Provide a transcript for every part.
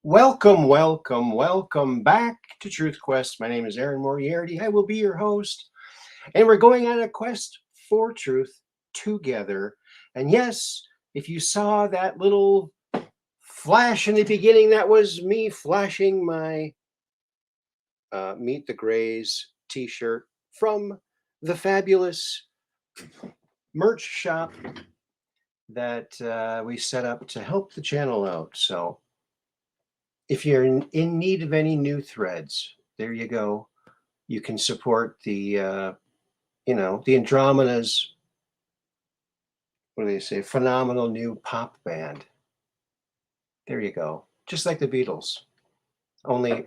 Welcome, welcome, welcome back to Truth Quest. My name is Aaron Moriarity. I will be your host, and we're going on a quest for truth together. And yes, if you saw that little flash in the beginning, that was me flashing my Meet the Greys t-shirt from the fabulous merch shop that we set up to help the channel out. So if you're in need of any new threads, there you go. You can support the Andromeda's, what do they say, phenomenal new pop band. There you go. Just like the Beatles, only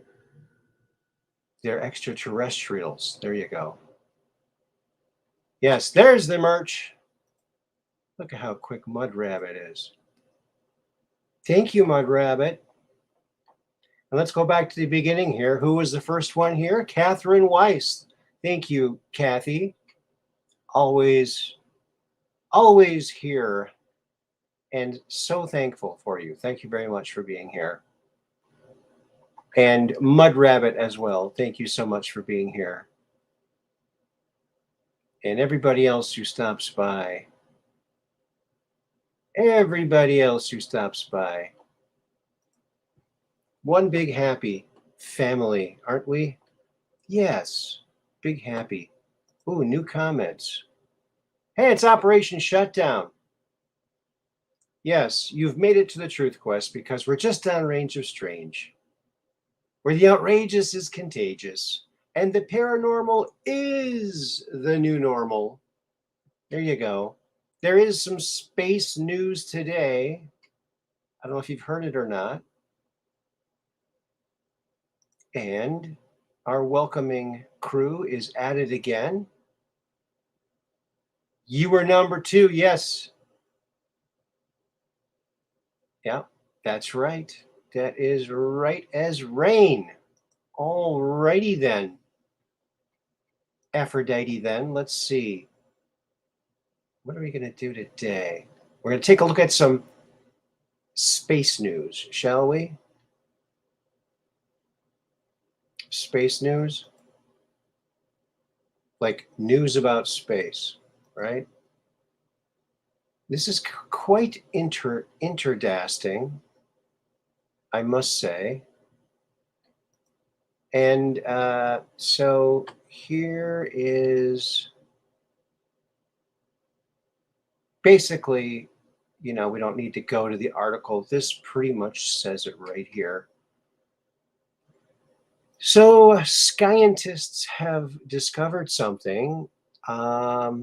they're extraterrestrials. There you go. Yes, there's the merch. Look at how quick Mud Rabbit is. Thank you, Mud Rabbit. And let's go back to the beginning here. Who was the first one here? Catherine Weiss. Thank you, Kathy. Always here, and so thankful for you. Thank you very much for being here. And Mud Rabbit as well. Thank you so much for being here. And everybody else who stops by. Everybody else who stops by. One big happy family, aren't we? Yes, big happy. Ooh, new comments. Hey, it's Operation Shutdown. Yes, you've made it to the Truth Quest because we're just downrange of strange, where the outrageous is contagious and the paranormal is the new normal. There you go. There is some space news today. I don't know if you've heard it or not. And our welcoming crew is at it again. You were number 2, yes. Yeah, that's right. That is right as rain. All righty then. Aphrodite then. Let's see. What are we going to do today? We're going to take a look at some space news, shall we? Space news? Like news about space, right? This is quite interdasting, I must say. And so here is basically, we don't need to go to the article. This pretty much says it right here. So scientists have discovered something. A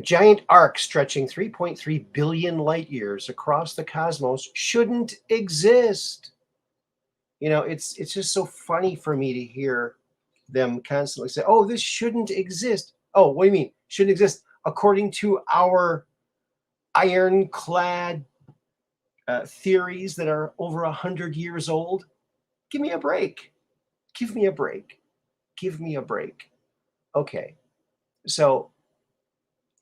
giant arc stretching 3.3 billion light years across the cosmos shouldn't exist. It's just so funny for me to hear them constantly say, oh, this shouldn't exist. Oh, what do you mean? Shouldn't exist according to our ironclad theories that are over 100 years old? Give me a break. Give me a break. Give me a break. Okay. So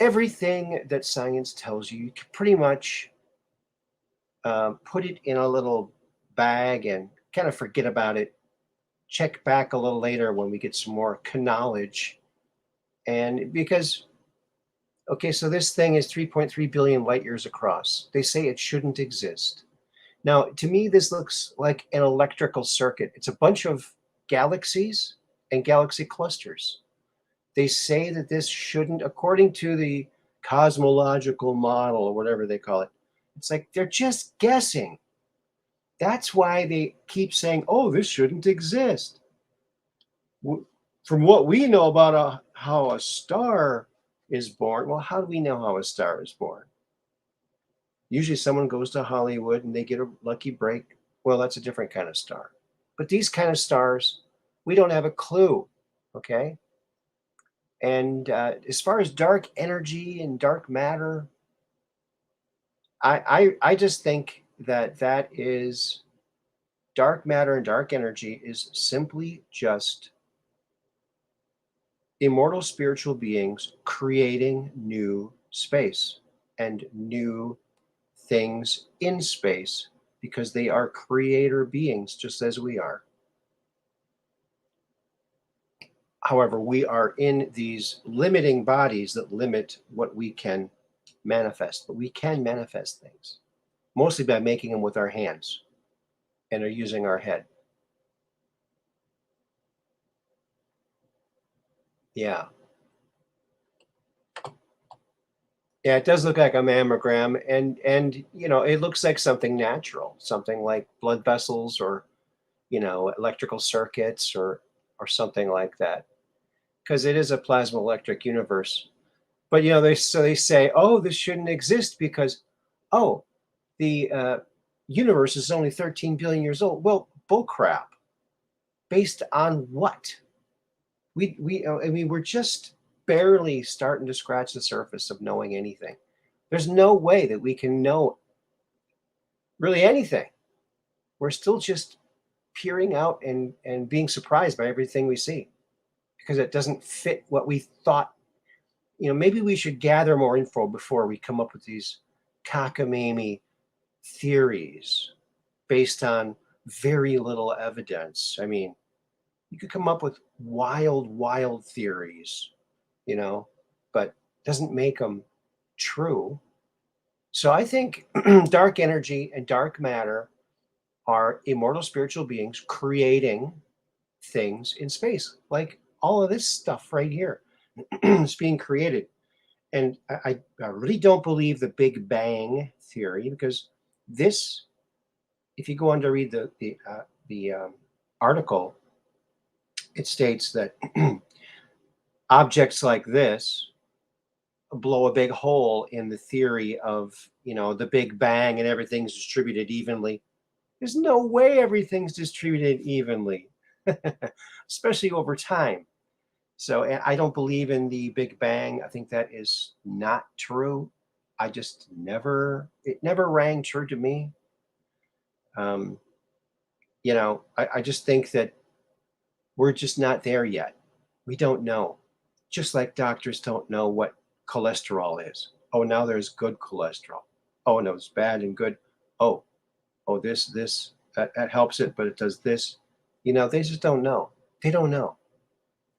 everything that science tells you, you can pretty much put it in a little bag and kind of forget about it. Check back a little later when we get some more knowledge. And because, okay, so this thing is 3.3 billion light years across. They say it shouldn't exist. Now, to me, this looks like an electrical circuit. It's a bunch of galaxies and galaxy clusters. They say that this shouldn't, according to the cosmological model or whatever they call it, it's like they're just guessing. That's why they keep saying, oh, this shouldn't exist. From what we know about how a star is born, well, how do we know how a star is born? Usually someone goes to Hollywood and they get a lucky break. Well, that's a different kind of star. But these kind of stars, we don't have a clue, okay? And as far as dark energy and dark matter, I just think that is dark matter and dark energy is simply just immortal spiritual beings creating new space and new things in space because they are creator beings just as we are. However, we are in these limiting bodies that limit what we can manifest, but we can manifest things, mostly by making them with our hands and are using our head. Yeah. Yeah, it does look like a mammogram, and it looks like something natural, something like blood vessels or electrical circuits or something like that, because it is a plasma electric universe. But they say, oh, this shouldn't exist because, oh, the universe is only 13 billion years old. Well, bull crap. Based on what? We're just barely starting to scratch the surface of knowing anything. There's no way that we can know really anything. We're still just peering out and being surprised by everything we see because it doesn't fit what we thought. Maybe we should gather more info before we come up with these cockamamie theories based on very little evidence. I mean, you could come up with wild theories, but doesn't make them true. So I think dark energy and dark matter are immortal spiritual beings creating things in space, like all of this stuff right here is being created. And I really don't believe the Big Bang theory, because this, if you go on to read the article, it states that objects like this blow a big hole in the theory of the Big Bang and everything's distributed evenly. There's no way everything's distributed evenly, especially over time. So I don't believe in the Big Bang. I think that is not true. It never rang true to me. I just think that we're just not there yet. We don't know. Just like doctors don't know what cholesterol is. Oh, now there's good cholesterol. Oh, no, it's bad and good. Oh, this, that helps it, but it does this. They just don't know. They don't know.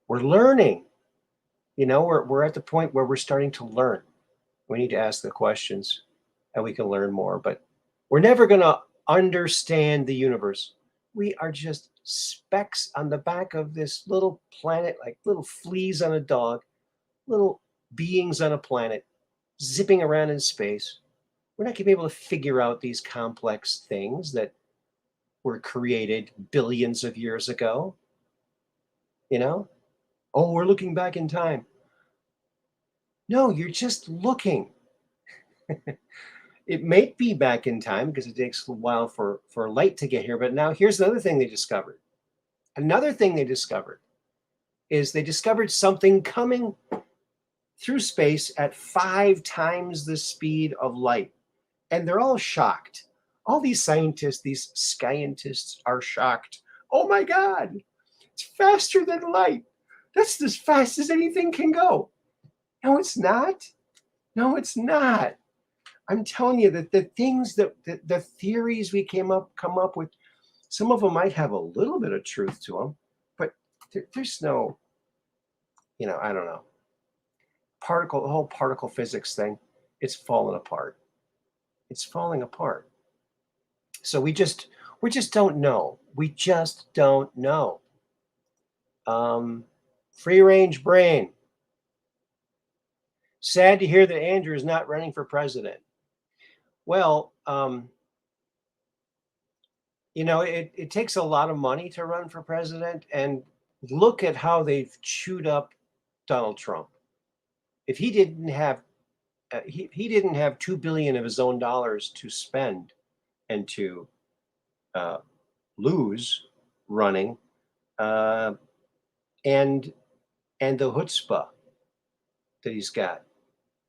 We're learning. We're at the point where we're starting to learn. We need to ask the questions and we can learn more, but we're never going to understand the universe. We are just specks on the back of this little planet, like little fleas on a dog, little beings on a planet, zipping around in space. We're not going to be able to figure out these complex things that were created billions of years ago. Oh, we're looking back in time. No, you're just looking. It may be back in time because it takes a while for light to get here. But now here's another thing they discovered. Another thing they discovered is they discovered something coming through space at 5 times the speed of light. And they're all shocked. All these scientists, these scientists are shocked. Oh my God, it's faster than light. That's as fast as anything can go. No, it's not. No, it's not. I'm telling you that the things that the theories we come up with, some of them might have a little bit of truth to them, but there's no, I don't know. The whole particle physics thing, it's falling apart. It's falling apart. So we just don't know. We just don't know. Free range brain. Sad to hear that Andrew is not running for president. Well, it takes a lot of money to run for president, and look at how they've chewed up Donald Trump. If he didn't have he didn't have $2 billion of his own dollars to spend and to lose running, and the chutzpah that he's got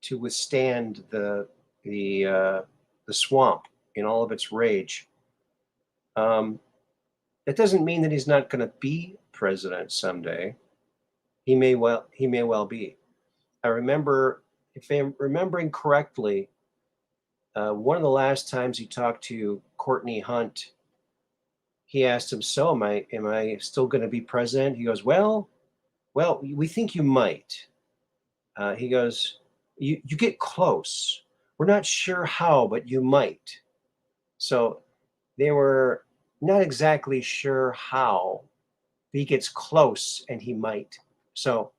to withstand the swamp in all of its rage. That doesn't mean that he's not going to be president someday. He may well be. I remember, if I'm remembering correctly, one of the last times he talked to Courtney Hunt, he asked him, so am I still going to be president? He goes, well, we think you might. He goes, you get close. We're not sure how, but you might. So they were not exactly sure how, but he gets close and he might. So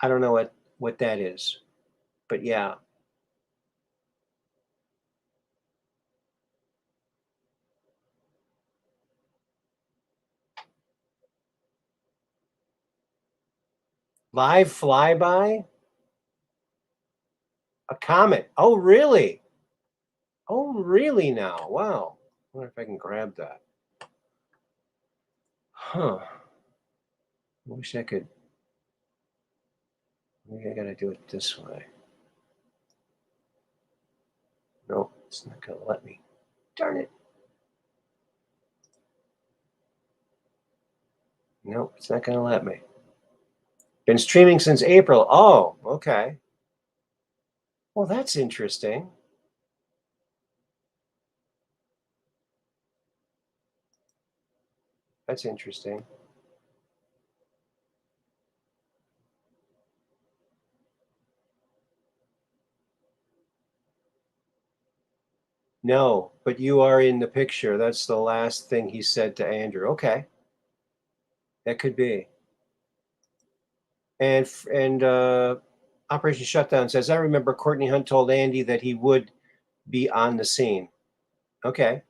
I don't know what that is, but yeah. Live flyby? A comet. Oh, really? Oh, really now? Wow. I wonder if I can grab that. Huh. I wish I could. Maybe I got to do it this way. No, it's not going to let me. Darn it. No, it's not going to let me. Been streaming since April. Oh, okay. Well, that's interesting. That's interesting. No, but you are in the picture. That's the last thing he said to Andrew. Okay. That could be. And Operation Shutdown says, I remember Courtney Hunt told Andy that he would be on the scene. Okay.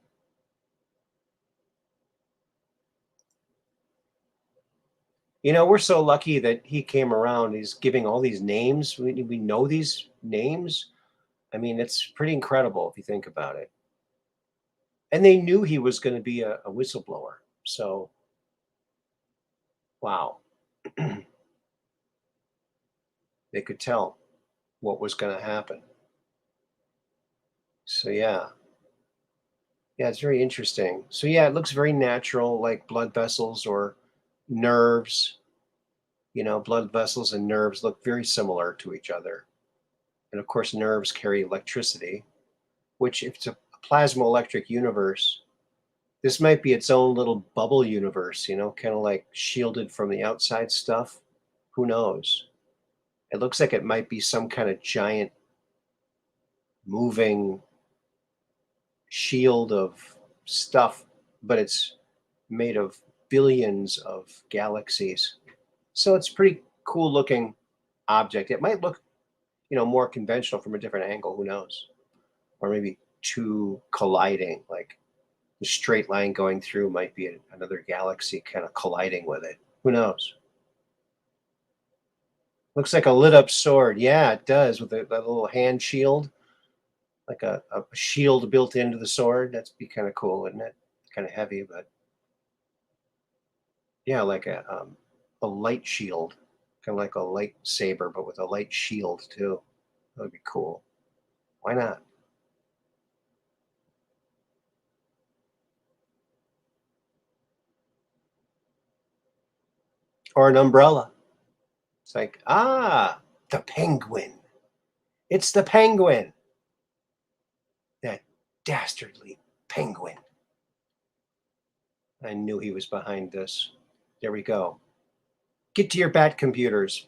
You know, we're so lucky that he came around. He's giving all these names. We know these names. I mean, it's pretty incredible if you think about it. And they knew he was going to be a whistleblower. So, wow. They could tell what was going to happen. So, yeah. Yeah, it's very interesting. So, yeah, it looks very natural, like blood vessels or nerves. You know, blood vessels and nerves look very similar to each other. And of course, nerves carry electricity, which, if it's a plasma-electric universe, this might be its own little bubble universe, you know, kind of like shielded from the outside stuff. Who knows? It looks like it might be some kind of giant moving shield of stuff, but it's made of billions of galaxies. So it's pretty cool looking object. It might look, you know, more conventional from a different angle. Who knows? Or maybe two colliding, like the straight line going through might be another galaxy kind of colliding with it. Who knows? Looks like a lit up sword. Yeah, it does, with that little hand shield, like a shield built into the sword. That'd be kind of cool, wouldn't it? Kind of heavy, but yeah, like a light shield, kind of like a lightsaber, but with a light shield too. That would be cool. Why not? Or an umbrella. It's like, the penguin. It's the penguin. That dastardly penguin. I knew he was behind this. There we go. Get to your bat computers,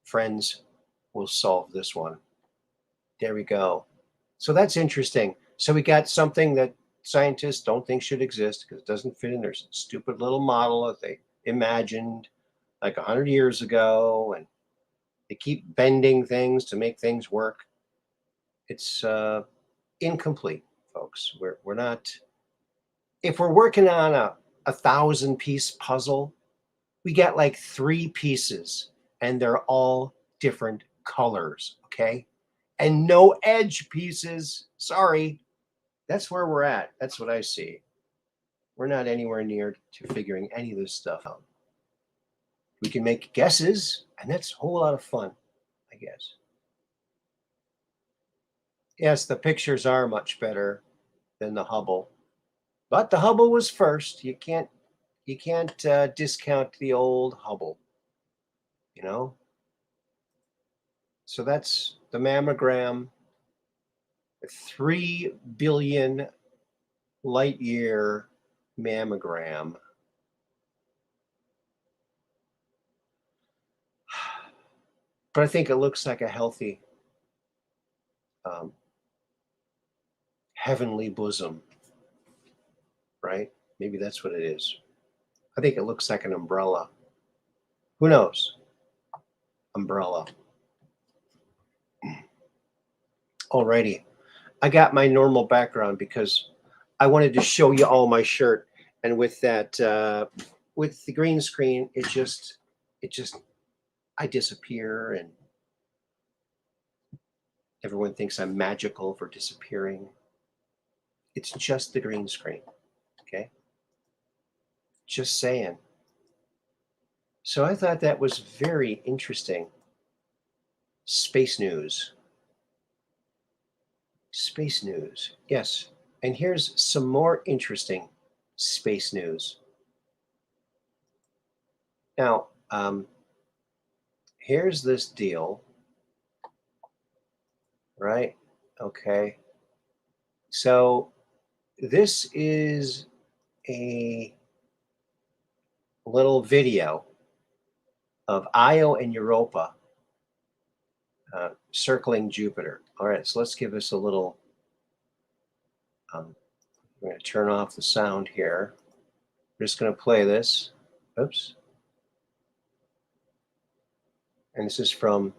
friends. We'll solve this one. There we go. So that's interesting. So we got something that scientists don't think should exist because it doesn't fit in their stupid little model that they imagined like 100 years ago, and they keep bending things to make things work. It's incomplete, folks. We're not. If we're working on a 1,000-piece puzzle, we get like 3 pieces, and they're all different colors. Okay, and no edge pieces. Sorry. That's where we're at. That's what I see. We're not anywhere near to figuring any of this stuff out. We can make guesses, and that's a whole lot of fun, I guess. Yes, the pictures are much better than the Hubble, but the Hubble was first. You can't discount the old Hubble, you know. So that's the mammogram. 3 billion light year mammogram. But I think it looks like a healthy, heavenly bosom, right? Maybe that's what it is. I think it looks like an umbrella. Who knows? Umbrella. Alrighty. I got my normal background because I wanted to show you all my shirt. And with that, with the green screen, I disappear and everyone thinks I'm magical for disappearing. It's just the green screen, okay? Just saying. So I thought that was very interesting. Space news. Space news, yes. And here's some more interesting space news. Now, here's this deal, right? Okay. So this is a little video of Io and Europa circling Jupiter. All right, so let's give this a little, I'm going to turn off the sound here. I'm just going to play this. Oops. And this is from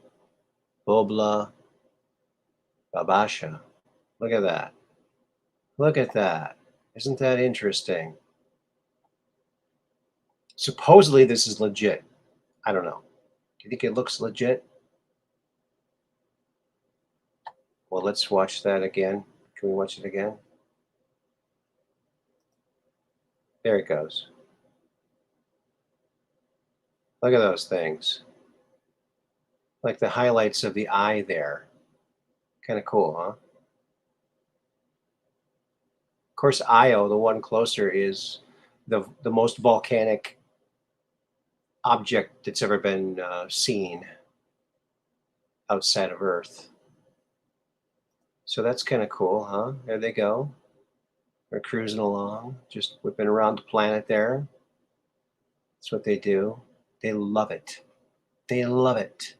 Bobla Babasha. Look at that. Look at that. Isn't that interesting? Supposedly this is legit. I don't know. Do you think it looks legit? Well, let's watch that again. Can we watch it again? There it goes. Look at those things. Like the highlights of the eye there. Kind of cool, huh? Of course, Io, the one closer, is the most volcanic object that's ever been seen outside of Earth. So that's kind of cool, huh? There they go. They're cruising along, just whipping around the planet there. That's what they do. They love it. They love it.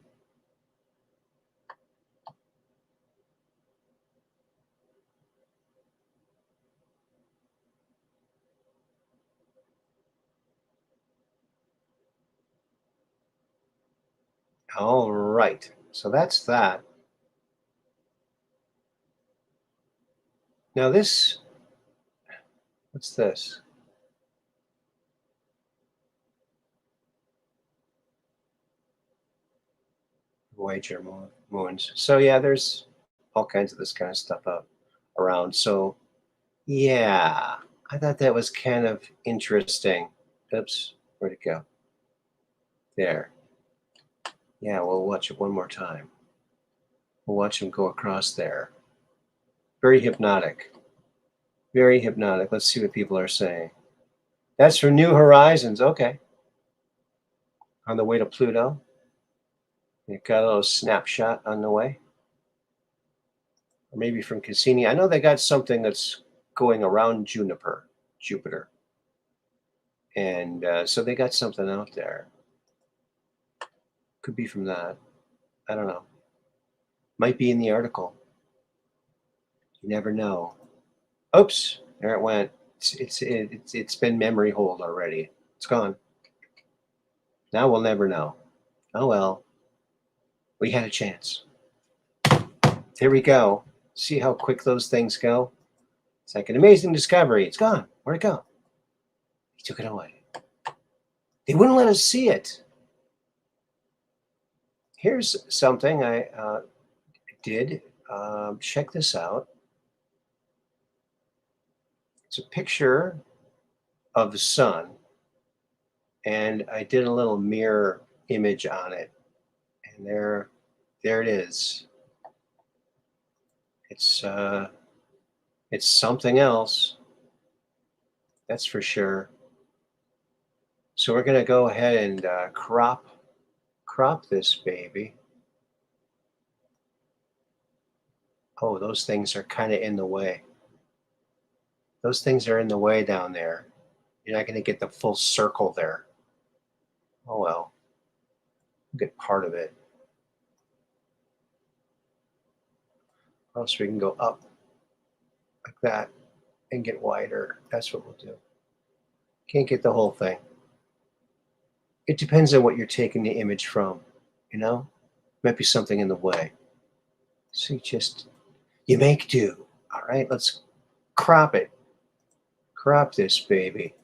All right. So that's that. Now this, what's this? Voyager moons. So yeah, there's all kinds of this kind of stuff up around. So yeah, I thought that was kind of interesting. Oops, where'd it go? There. Yeah, we'll watch it one more time. We'll watch him go across there. Very hypnotic. Very hypnotic. Let's see what people are saying. That's from New Horizons. Okay. On the way to Pluto. You got a little snapshot on the way. Or maybe from Cassini. I know they got something that's going around Jupiter. And so they got something out there. Could be from that. I don't know. Might be in the article. You never know. Oops, there it went. It's been memory hold already. It's gone. Now we'll never know. Oh well. We had a chance. Here we go. See how quick those things go? It's like an amazing discovery. It's gone. Where'd it go? He took it away. They wouldn't let us see it. Here's something I did. Check this out. It's a picture of the sun, and I did a little mirror image on it, and there it is. It's something else, that's for sure. So we're gonna go ahead and crop this baby. Oh, those things are kind of in the way. Those things are in the way down there. You're not going to get the full circle there. Oh well, we'll get part of it. Else we can go up like that and get wider. That's what we'll do. Can't get the whole thing. It depends on what you're taking the image from, you know? Might be something in the way. So you make do. All right, let's crop it. Crop this baby.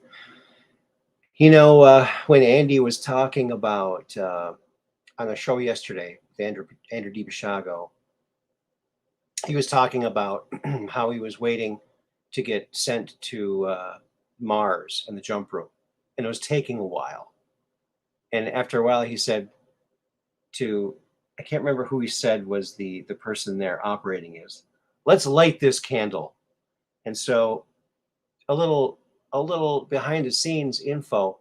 You know, when Andy was talking about on the show yesterday with Andrew DiBisciago, he was talking about how he was waiting to get sent to Mars in the jump room, and it was taking a while. And after a while, he said I can't remember who he said was the person there operating is, let's light this candle. And so a little behind the scenes info,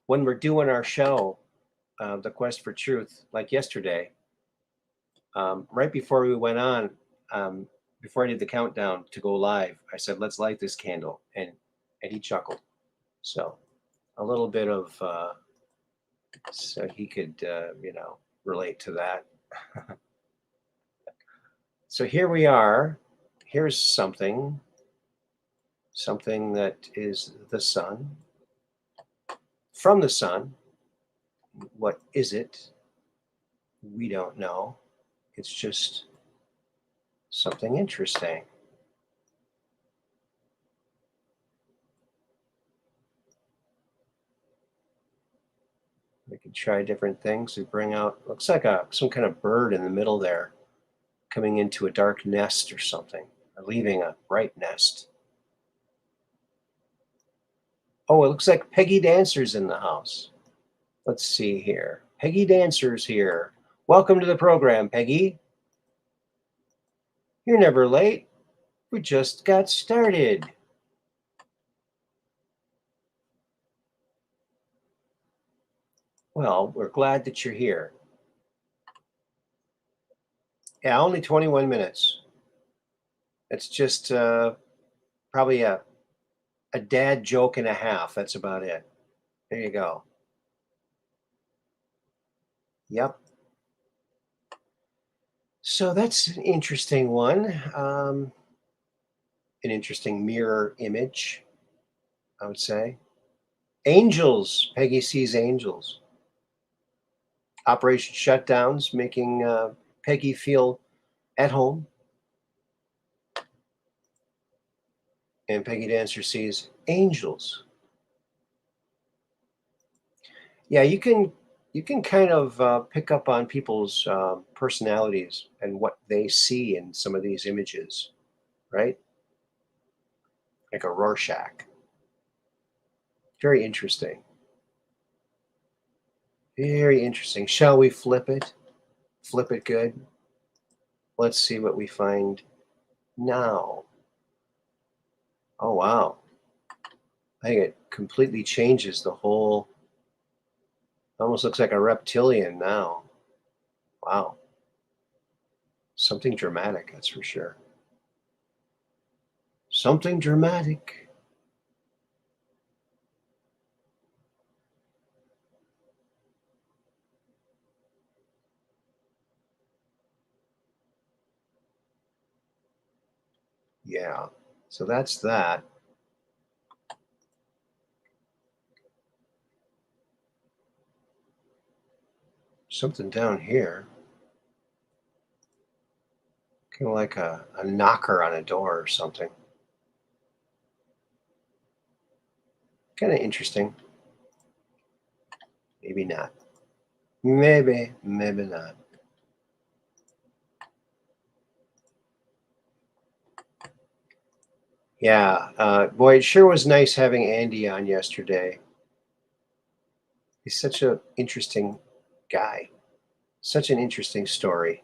when we're doing our show, The Quest for Truth, like yesterday, right before we went on, before I did the countdown to go live, I said, let's light this candle. And he chuckled. So a little bit of, so he could, relate to that. So here we are. Here's something that is the sun. From the sun. What is it? We don't know. It's just something interesting. We could try different things to bring out, looks like some kind of bird in the middle there, coming into a dark nest or something, or leaving a bright nest. Oh, it looks like Peggy Dancer's in the house. Let's see here. Peggy Dancer's here. Welcome to the program, Peggy. You're never late. We just got started. Well, we're glad that you're here. Yeah, only 21 minutes. It's just probably a dad joke and a half. That's about it. There you go. Yep. So that's an interesting one. An interesting mirror image, I would say. Angels. Peggy sees angels. Operation shutdowns, making Peggy feel at home. And Peggy Dancer sees angels. Yeah, you can kind of pick up on people's personalities and what they see in some of these images, right? Like a Rorschach. Very interesting. Very interesting. Shall we flip it? Flip it good. Let's see what we find now. Oh, wow. I think it completely changes the whole, almost looks like a reptilian now. Wow. Something dramatic, that's for sure. Something dramatic. Yeah, so that's that. Something down here. Kind of like a knocker on a door or something. Kind of interesting. Maybe not. Maybe not. Yeah, boy, it sure was nice having Andy on yesterday. He's such an interesting guy. Such an interesting story.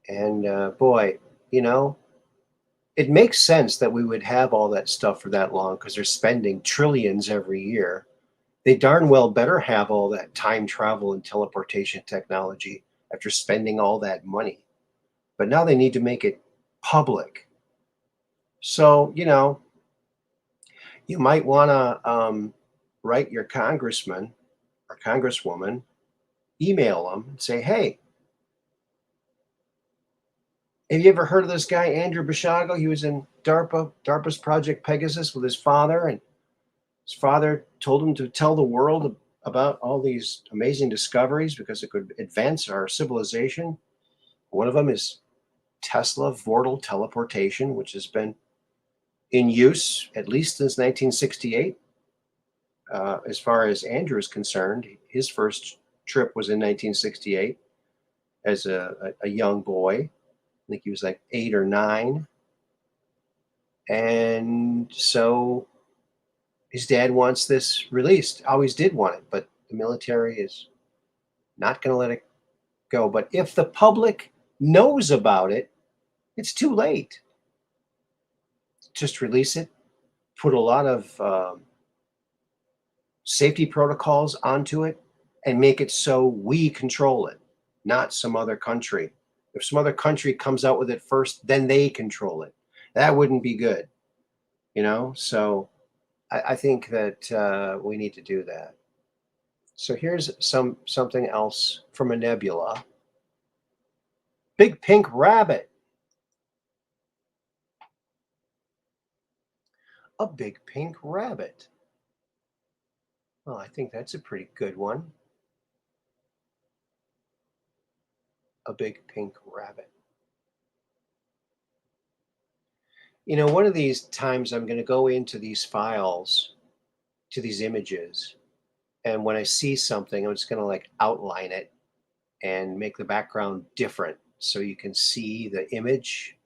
And boy, you know, it makes sense that we would have all that stuff for that long because they're spending trillions every year. They darn well better have all that time travel and teleportation technology after spending all that money. But now they need to make it public. So, you might want to write your congressman or congresswoman, email them and say, hey, have you ever heard of this guy, Andrew Bishago? He was in DARPA's Project Pegasus with his father, and his father told him to tell the world about all these amazing discoveries because it could advance our civilization. One of them is Tesla Vortal teleportation, which has been in use at least since 1968. As far as Andrew is concerned, his first trip was in 1968 as a young boy. I think he was like 8 or 9. And so his dad wants this released, always did want it, but the military is not going to let it go. But if the public knows about it, it's too late. Just release it, put a lot of safety protocols onto it, and make it so we control it, not some other country. If some other country comes out with it first, then they control it. That wouldn't be good, So I think that we need to do that. So here's something else from a nebula. Big pink rabbit. A big pink rabbit. Well, I think that's a pretty good one. A big pink rabbit. One of these times I'm going to go into these files, to these images, and when I see something, I'm just going to like outline it and make the background different so you can see the image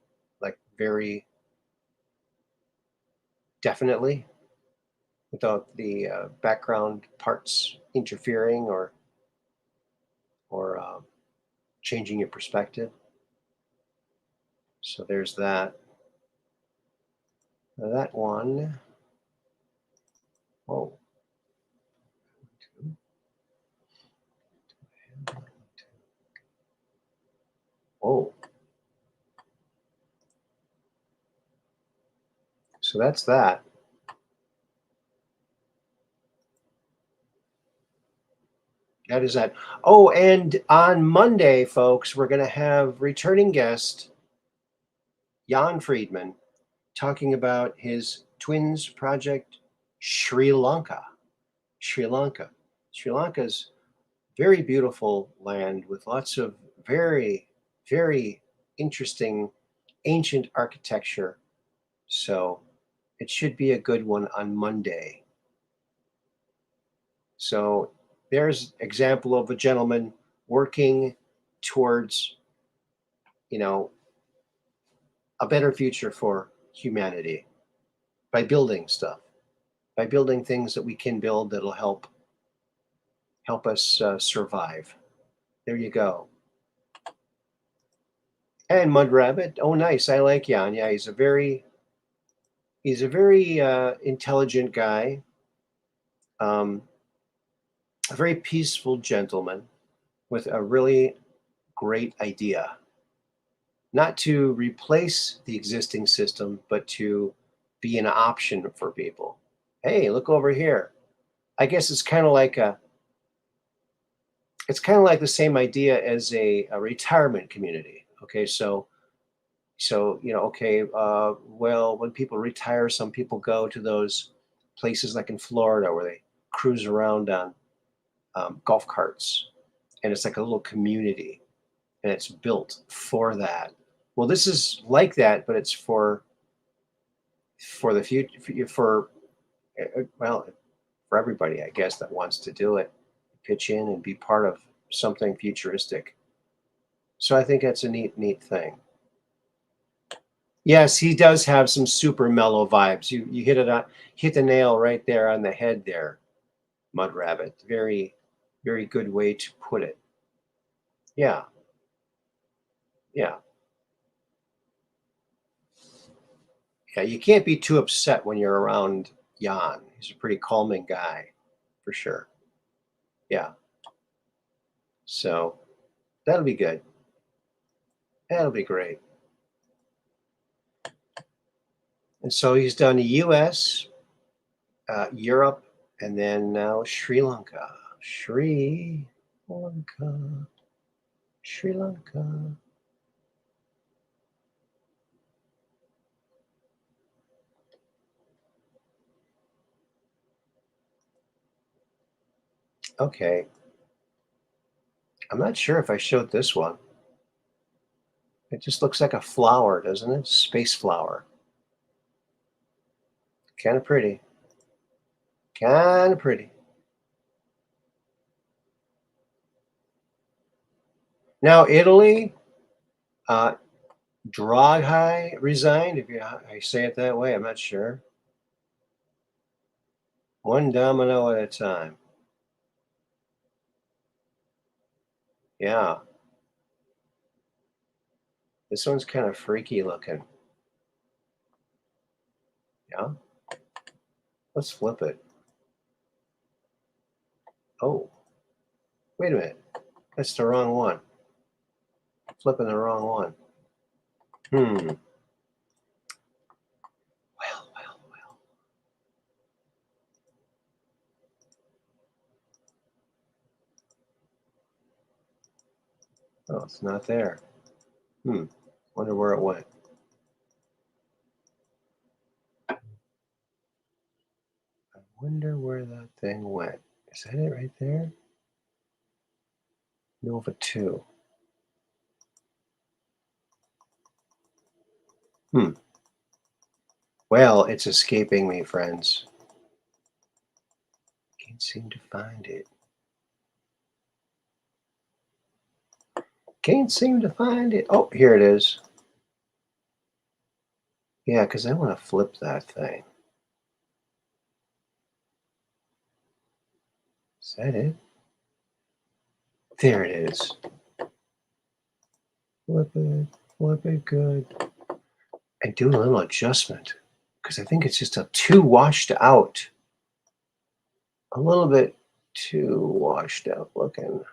like very definitely without the background parts interfering or changing your perspective. So there's that. Now that one. Whoa. Whoa. So that's that. That is that. Oh, and on Monday, folks, we're going to have returning guest Jan Friedman talking about his twins project, Sri Lanka. Sri Lanka. Sri Lanka's very beautiful land with lots of very, very interesting ancient architecture. So it should be a good one on Monday. So there's example of a gentleman working towards, a better future for humanity by building stuff, by building things that we can build that'll help us survive. There you go. And Mud Rabbit. Oh, nice. I like Jan. Yeah, he's a very intelligent guy. A very peaceful gentleman with a really great idea. Not to replace the existing system, but to be an option for people. Hey, look over here. I guess it's kind of like the same idea as a retirement community. Okay, so okay, well, when people retire, some people go to those places like in Florida where they cruise around on golf carts, and it's like a little community, and it's built for that. Well, this is like that, but it's for the future, well, for everybody, I guess, that wants to do it, pitch in and be part of something futuristic. So I think that's a neat thing. Yes, he does have some super mellow vibes. You hit the nail right there on the head there, Mud Rabbit. Very, very good way to put it. Yeah. Yeah. Yeah, you can't be too upset when you're around Jan. He's a pretty calming guy, for sure. Yeah. So that'll be good. That'll be great. And so he's done the US, Europe, and then now Sri Lanka. Sri Lanka. Sri Lanka. Okay. I'm not sure if I showed this one. It just looks like a flower, doesn't it? Space flower. Kind of pretty. Kind of pretty. Now, Italy, uh, Draghi resigned. If I say it that way, I'm not sure. One domino at a time. Yeah. This one's kind of freaky looking. Yeah. Let's flip it. Oh, wait a minute. That's the wrong one. Flipping the wrong one. Well, well, well. Oh, it's not there. Wonder where it went. I wonder where that thing went. Is that it right there? Nova 2. Well, it's escaping me, friends. Can't seem to find it. Can't seem to find it. Oh, here it is. Yeah, because I want to flip that thing. Is that it? There it is. Flip it good. And do a little adjustment because I think it's just too washed out. A little bit too washed out looking.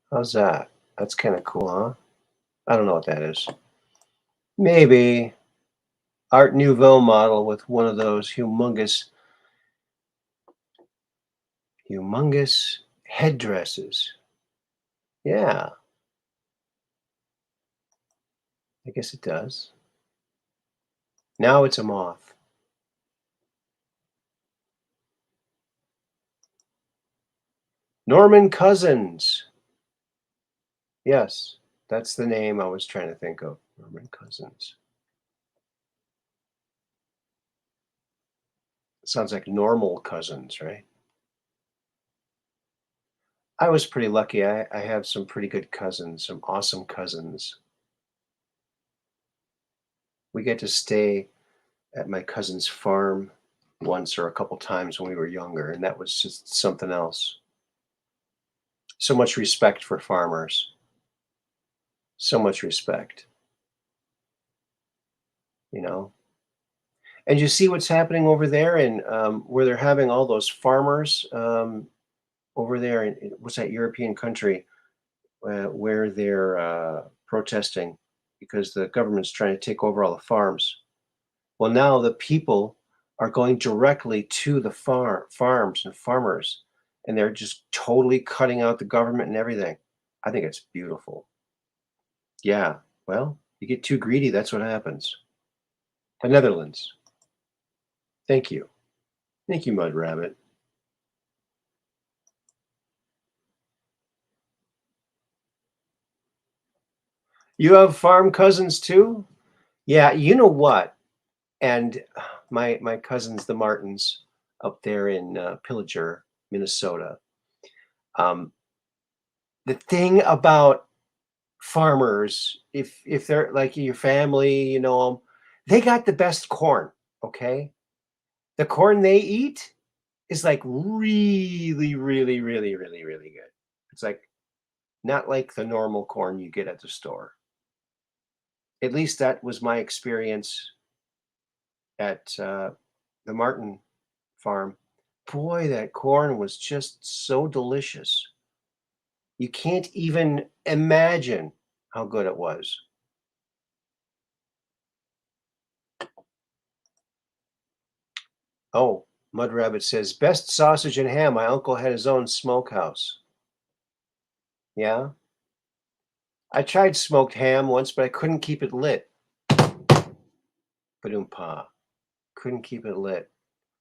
How's that? That's kind of cool, huh? I don't know what that is. Maybe Art Nouveau model with one of those humongous headdresses. Yeah, I guess it does. Now it's a moth. Norman Cousins. Yes, that's the name I was trying to think of. Norman Cousins. Sounds like normal cousins, right? I was pretty lucky. I have some pretty good cousins, some awesome cousins. We get to stay at my cousin's farm once or a couple times when we were younger, and that was just something else. So much respect for farmers. So much respect, you know. And you see what's happening over there, and where they're having all those farmers over there in what's that European country where they're protesting because the government's trying to take over all the farms. Well, now the people are going directly to the farms and farmers, and they're just totally cutting out the government and everything. I think it's beautiful. Yeah. Well, you get too greedy, that's what happens. The Netherlands. Thank you. Thank you, Mud Rabbit. You have farm cousins too? Yeah, you know what? And my cousins, the Martins, up there in Pillager, Minnesota. Um, the thing about farmers, if they're like your family, you know 'em, they got the best corn. Okay, the corn they eat is like really, really, really, really, really good. It's like not like the normal corn you get at the store. At least that was my experience at the Martin farm. Boy, that corn was just so delicious. You can't even imagine how good it was. Oh, Mud Rabbit says, best sausage and ham. My uncle had his own smokehouse. Yeah. I tried smoked ham once, but I couldn't keep it lit. Ba-doom-pa. Couldn't keep it lit.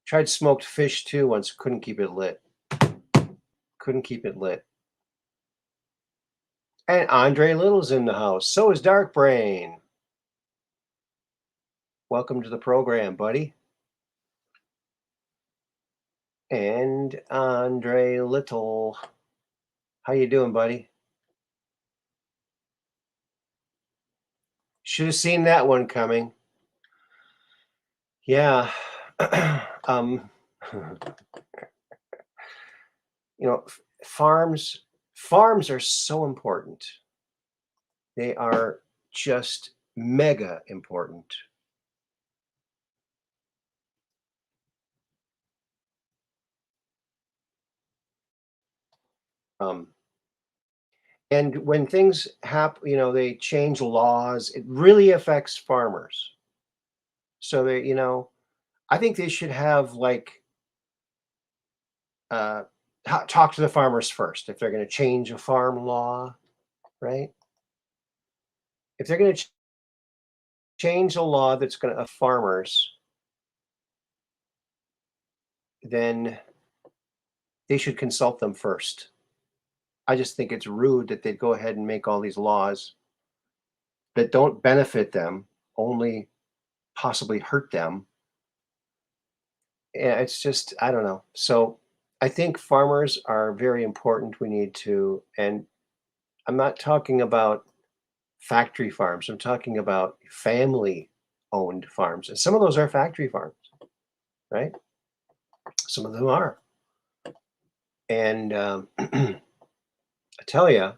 Tried smoked fish too once, couldn't keep it lit. Couldn't keep it lit. And Andre Little's in the house. So is Dark Brain. Welcome to the program, buddy. And Andre Little. How you doing, buddy? Should have seen that one coming. Yeah. You know, farms are so important. They are just mega important. And when things happen, you know, they change laws, it really affects farmers. So they, you know, I think they should have like uh, talk to the farmers first if they're going to change a farm law, right? If they're going to change a law that's going to affect farmers, then they should consult them first. I just think it's rude that they'd go ahead and make all these laws that don't benefit them, only possibly hurt them. Yeah, it's just, I don't know. So I think farmers are very important. We need to, and I'm not talking about factory farms. I'm talking about family owned farms. And some of those are factory farms, right? Some of them are. And I tell you,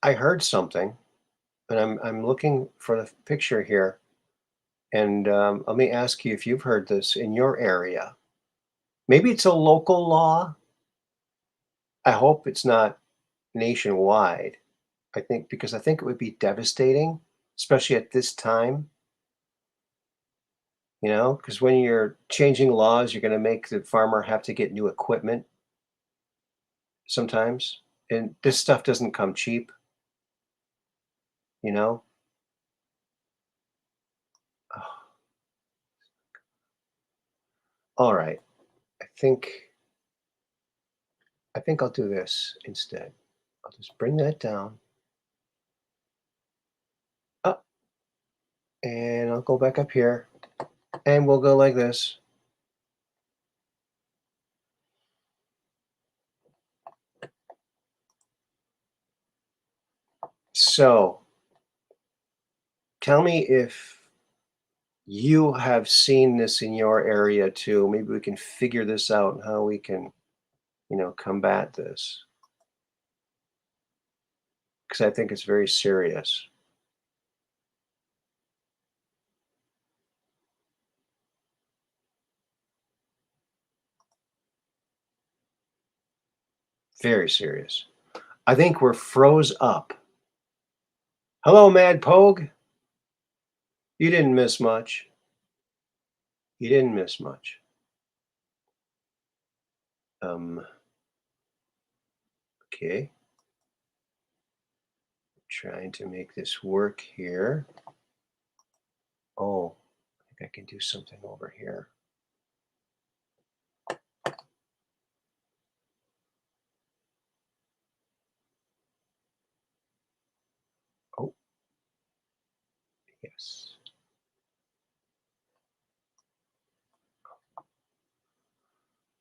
I heard something, and I'm looking for the picture here. And let me ask you if you've heard this in your area. Maybe it's a local law. I hope it's not nationwide. I think because I think it would be devastating, especially at this time, you know, because when you're changing laws, you're going to make the farmer have to get new equipment sometimes. And this stuff doesn't come cheap, you know. Oh, all right. I think I'll do this instead. I'll just bring that down. Up, and I'll go back up here. And we'll go like this. So tell me if you have seen this in your area too. Maybe we can figure this out and how we can, you know, combat this. Because I think it's very serious. Very serious. I think we're froze up. Hello, Mad Pogue. You didn't miss much. You didn't miss much. Okay. Trying to make this work here. Oh, I think I can do something over here. Oh, yes.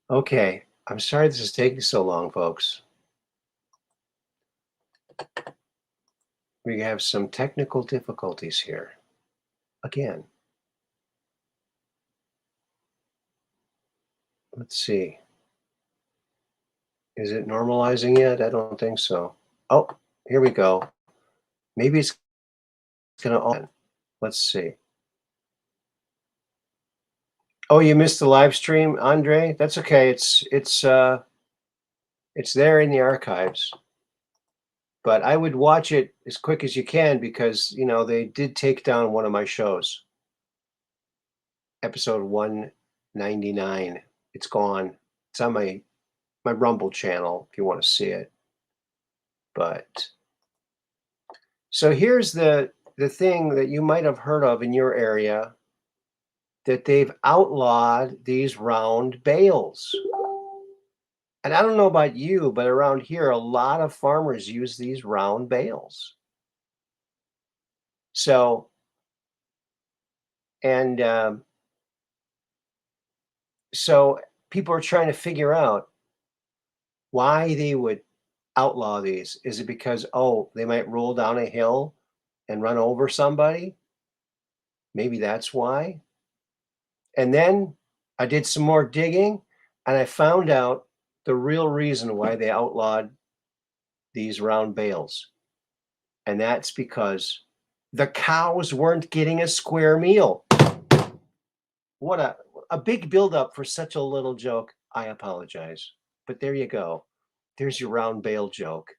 Okay. I'm sorry this is taking so long, folks. We have some technical difficulties here. Again. Let's see. Is it normalizing yet? I don't think so. Oh, here we go. Maybe it's going to. Let's see. Oh, you missed the live stream, Andre? That's okay. It's there in the archives. But I would watch it as quick as you can because, they did take down one of my shows. Episode 199. It's gone. It's on my Rumble channel if you want to see it. But so here's the thing that you might have heard of in your area, that they've outlawed these round bales. And I don't know about you, but around here, a lot of farmers use these round bales. So, and so people are trying to figure out why they would outlaw these. Is it because, they might roll down a hill and run over somebody? Maybe that's why. And then I did some more digging and I found out the real reason why they outlawed these round bales. And that's because the cows weren't getting a square meal. What a big buildup for such a little joke. I apologize. But there you go. There's your round bale joke.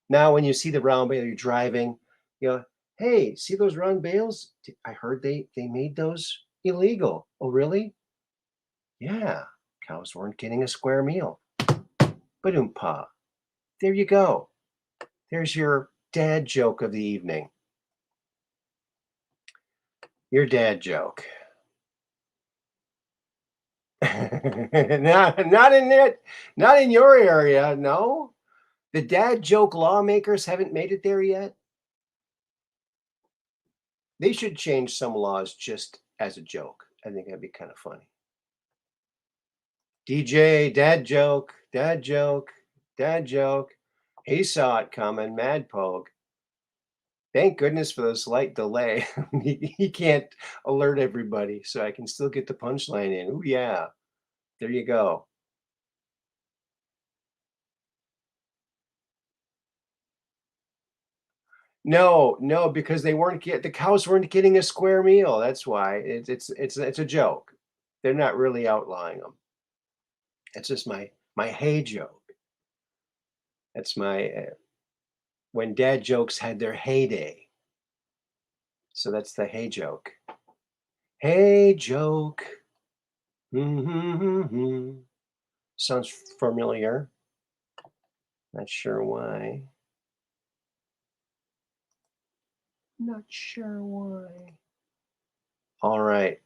Now, when you see the round bale, you're driving, hey, see those round bales? I heard they made those illegal. Oh, really? Yeah, cows weren't getting a square meal. Ba-doom-pa. There you go. There's your dad joke of the evening. Your dad joke. not in your area, no. The dad joke lawmakers haven't made it there yet. They should change some laws just as a joke. I think that'd be kind of funny. DJ, dad joke, dad joke, dad joke. He saw it coming, mad poke. Thank goodness for the slight delay. he can't alert everybody, so I can still get the punchline in. Oh yeah, there you go. No, because the cows weren't getting a square meal. That's why it's a joke. They're not really outlawing them. It's just my hay joke. That's my when dad jokes had their heyday. So that's the hay joke. Hey joke. Sounds familiar. Not sure why. Not sure why. All right.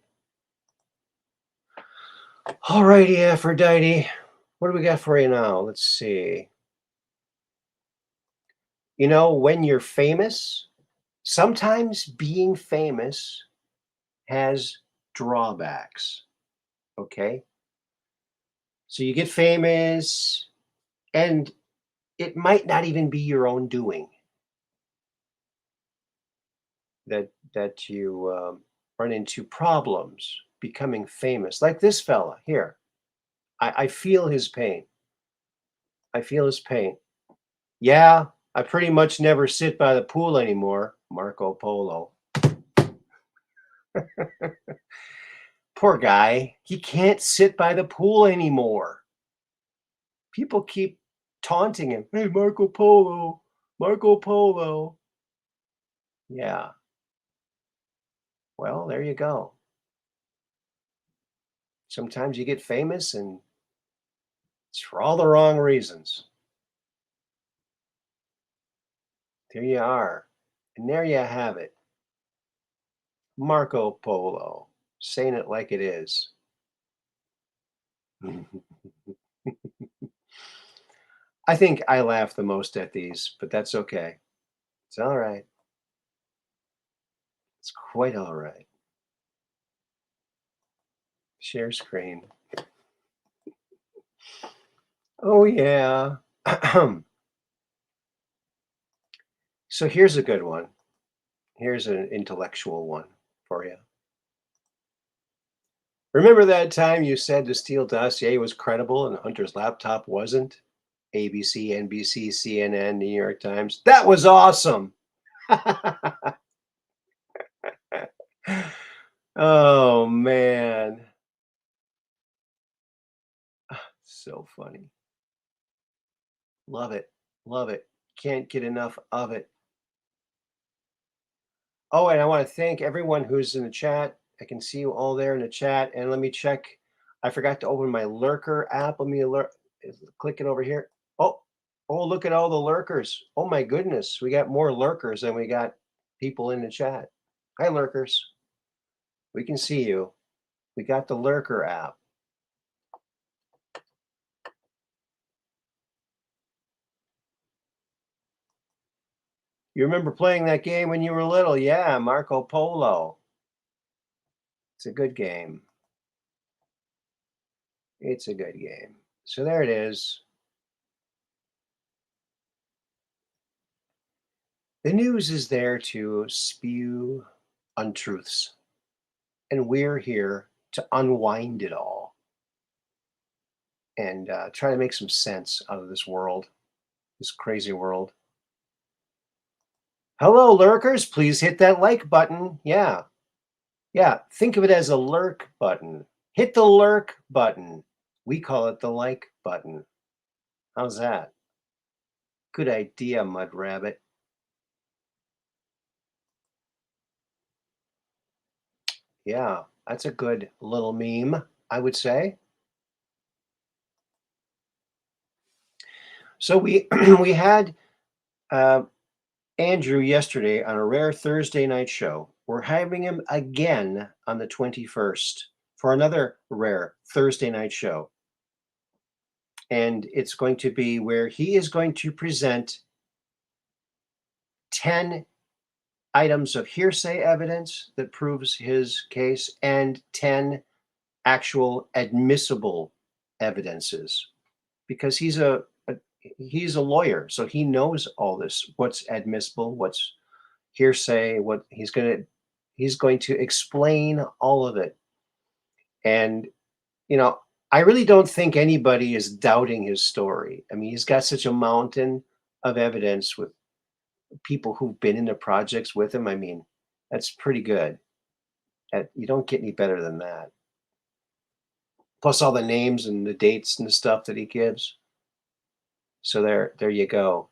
All righty, Aphrodite. What do we got for you now? Let's see. When you're famous, sometimes being famous has drawbacks. Okay. So you get famous and it might not even be your own doing that you run into problems becoming famous. Like this fella here. I feel his pain. I feel his pain. Yeah, I pretty much never sit by the pool anymore. Marco Polo. Poor guy. He can't sit by the pool anymore. People keep taunting him. Hey, Marco Polo. Marco Polo. Yeah. Well, there you go. Sometimes you get famous and it's for all the wrong reasons. There you are. And there you have it. Marco Polo. Saying it like it is. I think I laugh the most at these, but that's okay. It's all right. It's quite all right. Share screen. Oh, yeah. So here's a good one. Here's an intellectual one for you. Remember that time you said the Steele dossier was credible and Hunter's laptop wasn't? ABC, NBC, CNN, New York Times. That was awesome. Oh, man. So funny. Love it. Love it. Can't get enough of it. Oh, and I want to thank everyone who's in the chat. I can see you all there in the chat. And let me check. I forgot to open my lurker app. Let me click it over here. Oh, look at all the lurkers. Oh my goodness. We got more lurkers than we got people in the chat. Hi, lurkers. We can see you. We got the lurker app. You remember playing that game when you were little? Yeah, Marco Polo. It's a good game. It's a good game. So there it is. The news is there to spew untruths, and we're here to unwind it all and try to make some sense out of this world, this crazy world. Hello, lurkers. Please hit that like button. Yeah. Think of it as a lurk button. Hit the lurk button. We call it the like button. How's that? Good idea, Mud Rabbit. Yeah, that's a good little meme, I would say. So we we had Andrew yesterday on a rare Thursday night show. We're having him again on the 21st for another rare Thursday night show. And it's going to be where he is going to present 10 items of hearsay evidence that proves his case and 10 actual admissible evidences, because he's a lawyer, so he knows all this, what's admissible, what's hearsay, what he's going to explain all of it. And I really don't think anybody is doubting his story. I mean, he's got such a mountain of evidence with people who've been in the projects with him. I mean, that's pretty good. You don't get any better than that. Plus all the names and the dates and the stuff that he gives. So there you go.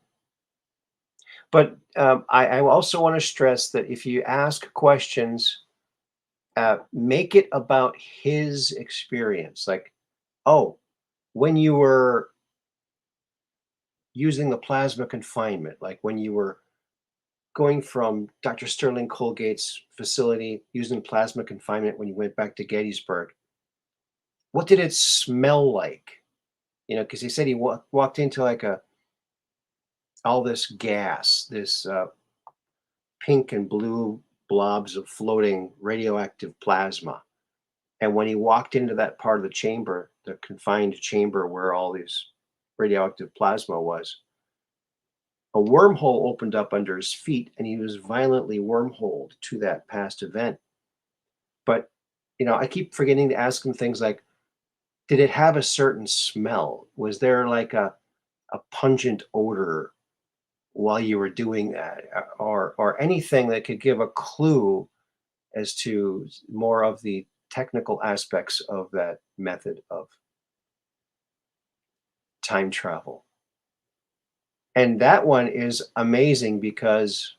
But I also want to stress that if you ask questions, make it about his experience. Like, oh, when you were using the plasma confinement, like when you were going from Dr. Sterling Colgate's facility using plasma confinement when you went back to Gettysburg, what did it smell like? Because he said he walked into like all this gas, this pink and blue blobs of floating radioactive plasma. And when he walked into that part of the chamber, the confined chamber where all these radioactive plasma was, a wormhole opened up under his feet and he was violently wormholed to that past event. But, I keep forgetting to ask him things like, did it have a certain smell? Was there like a pungent odor while you were doing that, or anything that could give a clue as to more of the technical aspects of that method of time travel? And that one is amazing because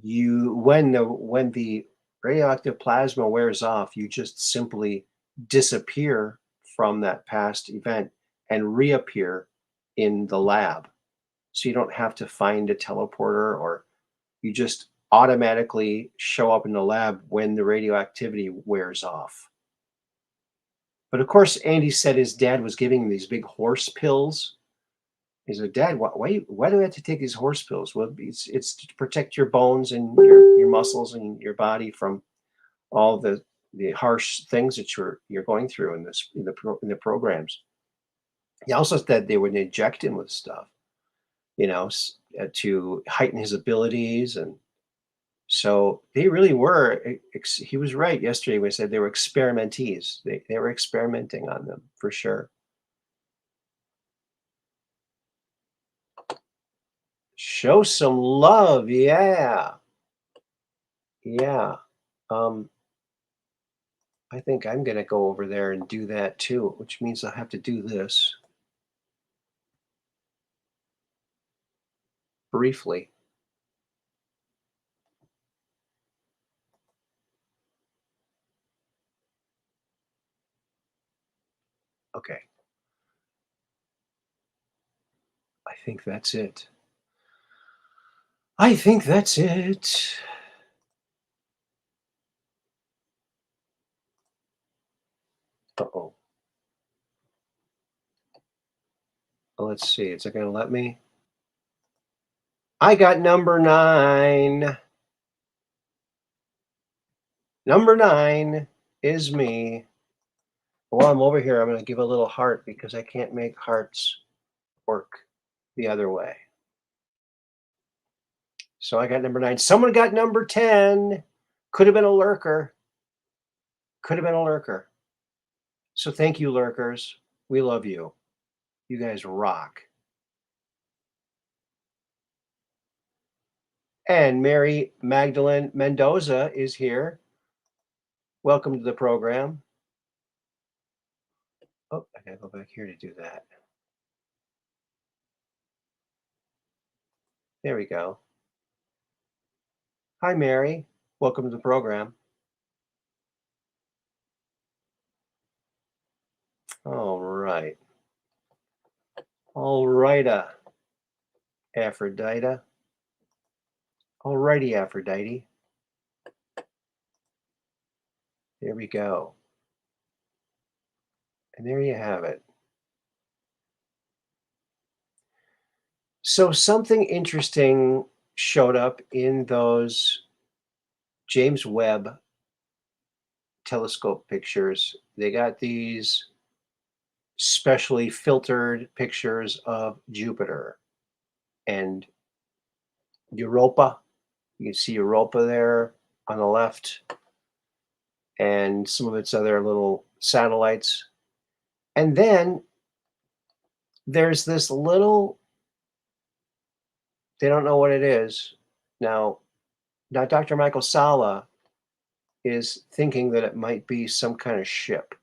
when the radioactive plasma wears off, you just simply disappear from that past event and reappear in the lab. So you don't have to find a teleporter, or you just automatically show up in the lab when the radioactivity wears off. But of course, Andy said his dad was giving him these big horse pills. He said, Dad, why do I have to take these horse pills? Well, it's to protect your bones and your muscles and your body from all the harsh things that you're going through in the programs. He also said they would inject him with stuff, to heighten his abilities. And so they really were, he was right yesterday when he said they were experimentees. They were experimenting on them for sure. Show some love. Yeah. I think I'm going to go over there and do that too, which means I'll have to do this briefly. Okay. I think that's it. I think that's it. Uh-oh. Well, let's see. Is it going to let me? I got number 9. Number 9 is me. While I'm over here, I'm going to give a little heart because I can't make hearts work the other way. So I got number 9. Someone got number 10. Could have been a lurker. Could have been a lurker. So thank you, lurkers. We love you. You guys rock. And Mary Magdalene Mendoza is here. Welcome to the program. Oh, I gotta go back here to do that. There we go. Hi, Mary. Welcome to the program. All right. All right, Aphrodite. All righty, Aphrodite. There we go. And there you have it. So something interesting showed up in those James Webb telescope pictures. They got these specially filtered pictures of Jupiter and Europa. You can see Europa there on the left and some of its other little satellites. And then there's this little, they don't know what it is. Now Dr. Michael Salla is thinking that it might be some kind of ship.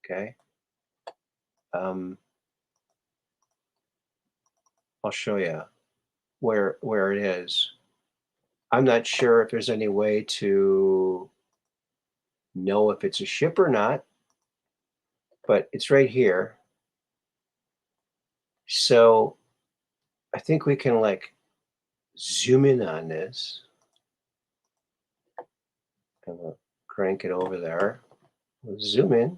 Okay. I'll show you where it is. I'm not sure if there's any way to know if it's a ship or not, but it's right here. So I think we can like zoom in on this. And we'll crank it over there. We'll zoom in.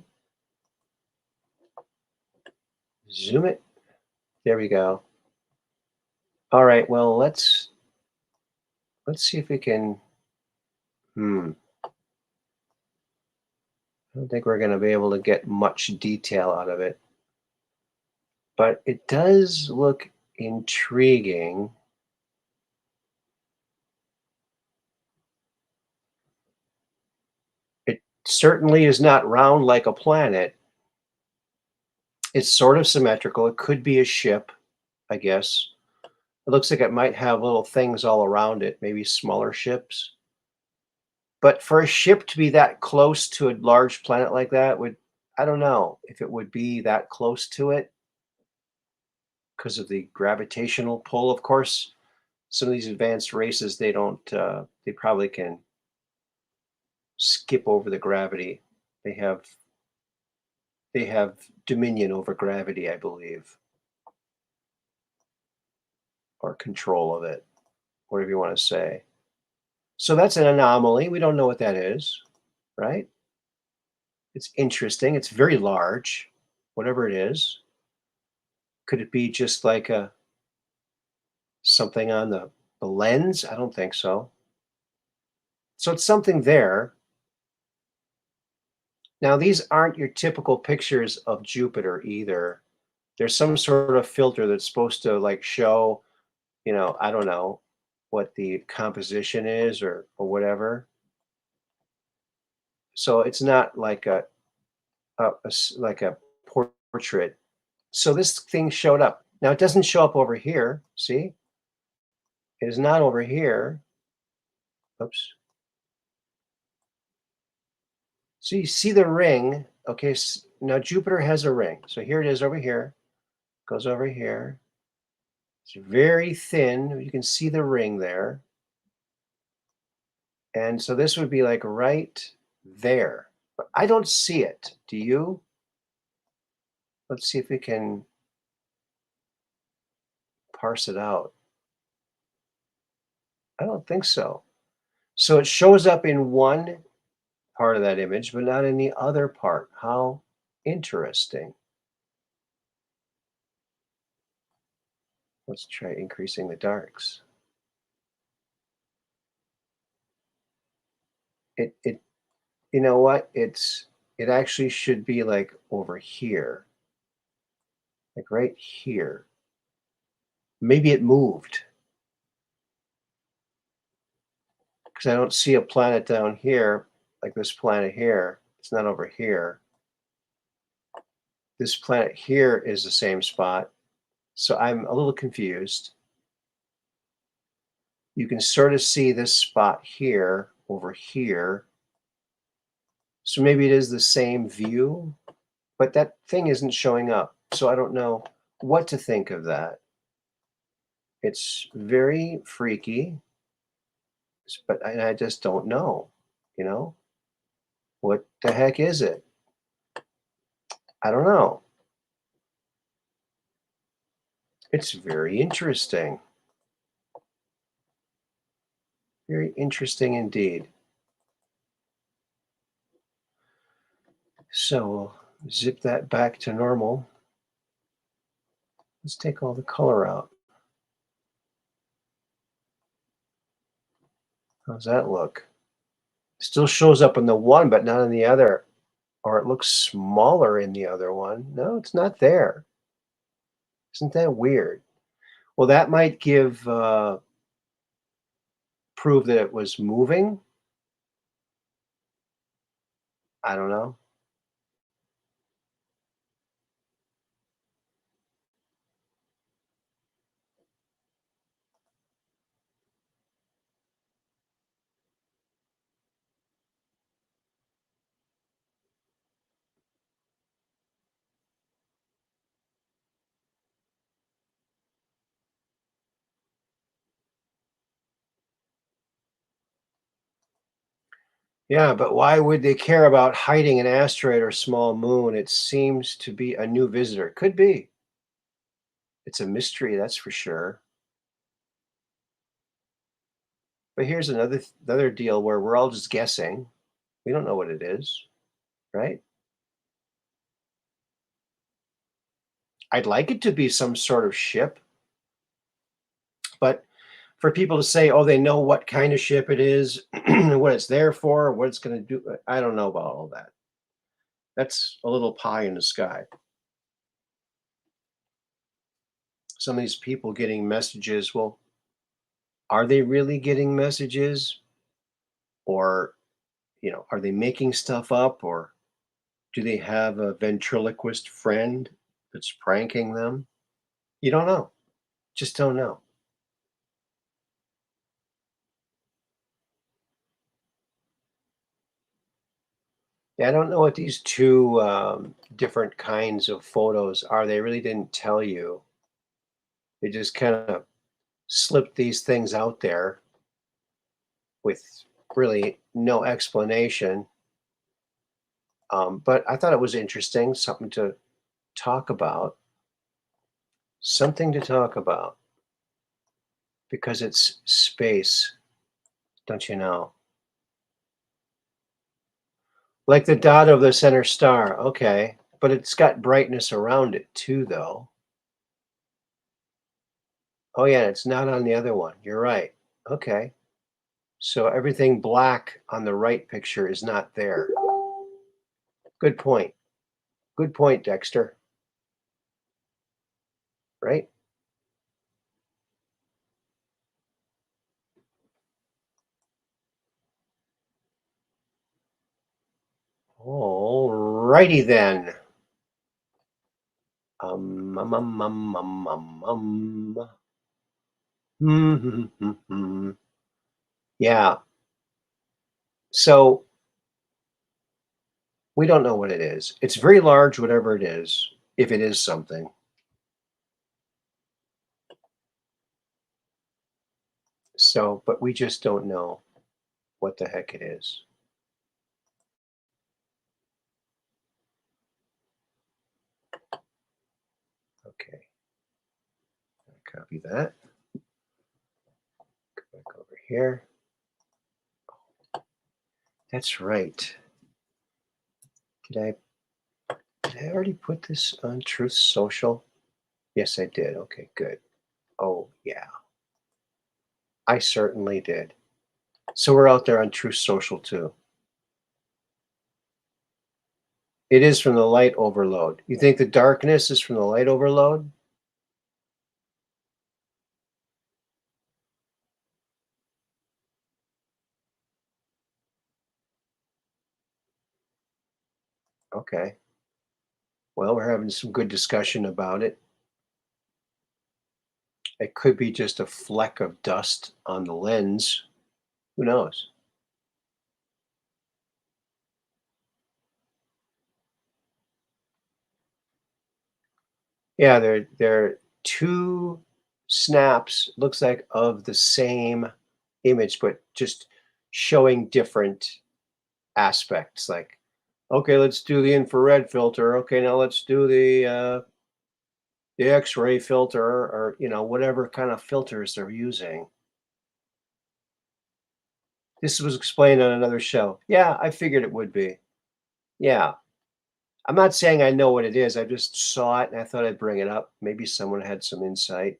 Zoom it. There we go. All right, well, let's see if we can, I don't think we're going to be able to get much detail out of it. But it does look intriguing. It certainly is not round like a planet. It's sort of symmetrical. It could be a ship, I guess. It looks like it might have little things all around it, maybe smaller ships. But for a ship to be that close to a large planet like that I don't know if it would be that close to it because of the gravitational pull. Of course, some of these advanced races, they probably can skip over the gravity. They have dominion over gravity, I believe, or control of it, whatever you want to say. So that's an anomaly. We don't know what that is, right? It's interesting. It's very large, whatever it is. Could it be just like something on the lens? I don't think so. So it's something there. Now, these aren't your typical pictures of Jupiter either. There's some sort of filter that's supposed to like show, I don't know what the composition is or whatever. So it's not like a portrait. So this thing showed up. Now it doesn't show up over here. See? It is not over here. Oops. So you see the ring. Okay, now Jupiter has a ring. So here it is over here. Goes over here. It's very thin. You can see the ring there. And so this would be like right there. But I don't see it. Do you? Let's see if we can parse it out. I don't think so. So it shows up in one part of that image, but not in the other part. How interesting. Let's try increasing the darks. It you know what? It actually should be like over here. Like right here. Maybe it moved. Because I don't see a planet down here, like this planet here. It's not over here. This planet here is the same spot. So I'm a little confused. You can sort of see this spot here over here. So maybe it is the same view, but that thing isn't showing up. So I don't know what to think of that. It's very freaky, but I just don't know, you know? What the heck is it? I don't know. It's very interesting. Very interesting indeed. So we'll zip that back to normal. Let's take all the color out. How's that look? Still shows up in the one, but not in the other. Or it looks smaller in the other one. No, it's not there. Isn't that weird? Well, that might give prove that it was moving. I don't know. Yeah, but why would they care about hiding an asteroid or small moon? It seems to be a new visitor. Could be. It's a mystery, that's for sure. But here's another deal where we're all just guessing. We don't know what it is, right? I'd like it to be some sort of ship, but for people to say, oh, they know what kind of ship it is, what it's there for, what it's going to do, I don't know about all that. That's a little pie in the sky. Some of these people getting messages, well, are they really getting messages? Or, are they making stuff up? Or do they have a ventriloquist friend that's pranking them? You don't know. Just don't know. Yeah, I don't know what these two different kinds of photos are. They really didn't tell you. They just kind of slipped these things out there with really no explanation. But I thought it was interesting, something to talk about. Something to talk about because it's space, don't you know? Like the dot of the center star. Okay. But it's got brightness around it too, though. Oh, yeah. It's not on the other one. You're right. Okay. So everything black on the right picture is not there. Good point. Good point, Dexter. Right? All righty then. Um, um, um, um, um, Yeah. So We don't know what it is. It's very large, whatever it is, if it is something. So, but we just don't know what the heck it is. Okay, copy that. Go back over here. That's right. Did I already put this on Truth Social? Yes, I did. Okay, good. Oh, yeah, I certainly did. So we're out there on Truth Social too. It is from the light overload. You think the darkness is from the light overload? Okay. Well, we're having some good discussion about it. It could be just a fleck of dust on the lens. Who knows? Yeah, they're two snaps, looks like of the same image, but just showing different aspects. Like, okay, let's do the infrared filter. Okay, now let's do the X-ray filter, or whatever kind of filters they're using. This was explained on another show. Yeah, I figured it would be. Yeah. I'm not saying I know what it is. I just saw it and I thought I'd bring it up. Maybe someone had some insight,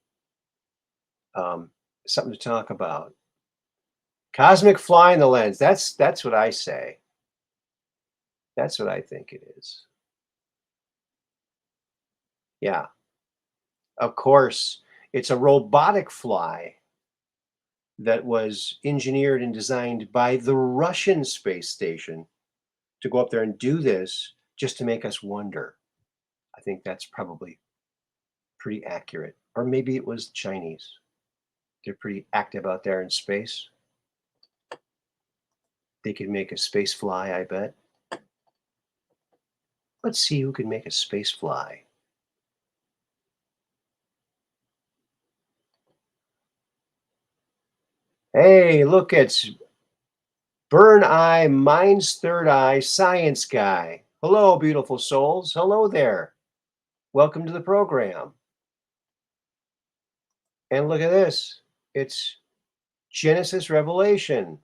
um, something to talk about. Cosmic fly in the lens. That's what I say. That's what I think it is. Yeah, of course. It's a robotic fly that was engineered and designed by the Russian space station to go up there and do this just to make us wonder. I think that's probably pretty accurate. Or maybe it was Chinese. They're pretty active out there in space. They could make a space fly, I bet. Let's see who can make a space fly. Hey, look, it's Burn Eye, Mind's Third Eye, Science Guy. Hello, beautiful souls. Hello there. Welcome to the program. And look at this. It's Genesis Revelation.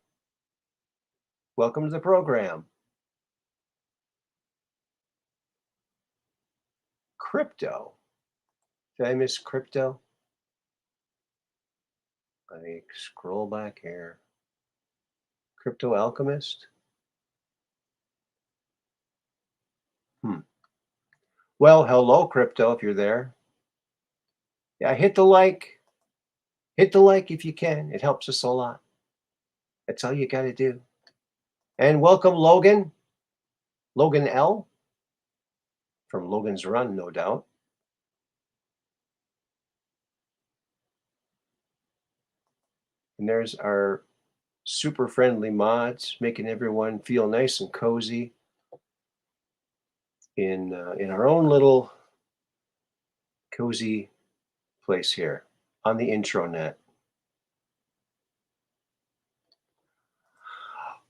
Welcome to the program. Crypto. Did I miss crypto? Let me scroll back here. Crypto Alchemist. Hmm. Well, hello, crypto, if you're there. Yeah, hit the like. Hit the like if you can. It helps us a lot. That's all you got to do. And welcome, Logan. Logan L. From Logan's Run, no doubt. And there's our super friendly mods, making everyone feel nice and cozy in our own little cozy place here on the intranet.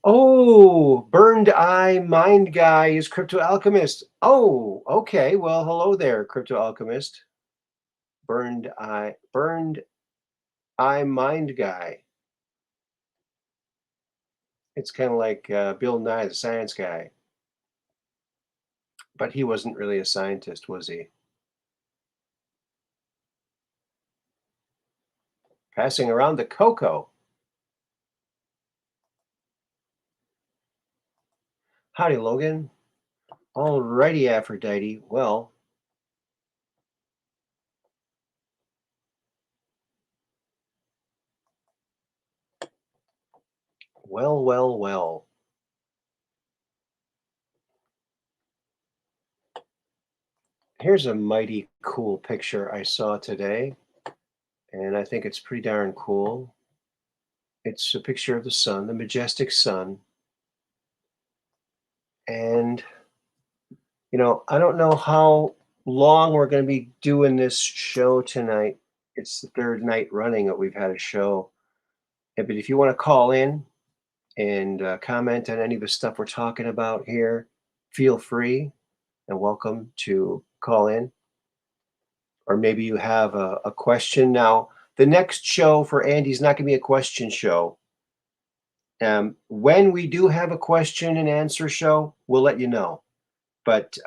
Oh, Burned Eye Mind Guy is Crypto Alchemist. Oh, okay. Well, hello there, Crypto Alchemist. Burned Eye Mind Guy. It's kind of like Bill Nye, the science guy. But he wasn't really a scientist, was he? Passing around the cocoa. Howdy, Logan. Alrighty, Aphrodite. Well, well, well, well. Here's a mighty cool picture I saw today, and I think it's pretty darn cool. It's a picture of the sun, the majestic sun, and I don't know how long we're going to be doing this show tonight. It's the third night running that we've had a show. But if you want to call in and comment on any of the stuff we're talking about here, feel free and welcome to call in. Or maybe you have a question. Now, the next show for Andy's not going to be a question show. When we do have a question and answer show, we'll let you know. But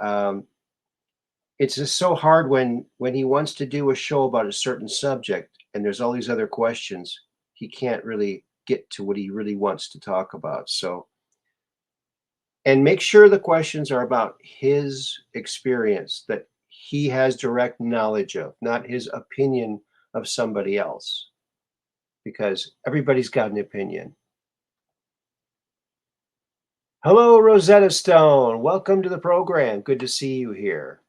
it's just so hard when he wants to do a show about a certain subject and there's all these other questions, he can't really get to what he really wants to talk about. So, and make sure the questions are about his experience that he has direct knowledge of, not his opinion of somebody else, because everybody's got an opinion. Hello, Rosetta Stone. Welcome to the program. Good to see you here.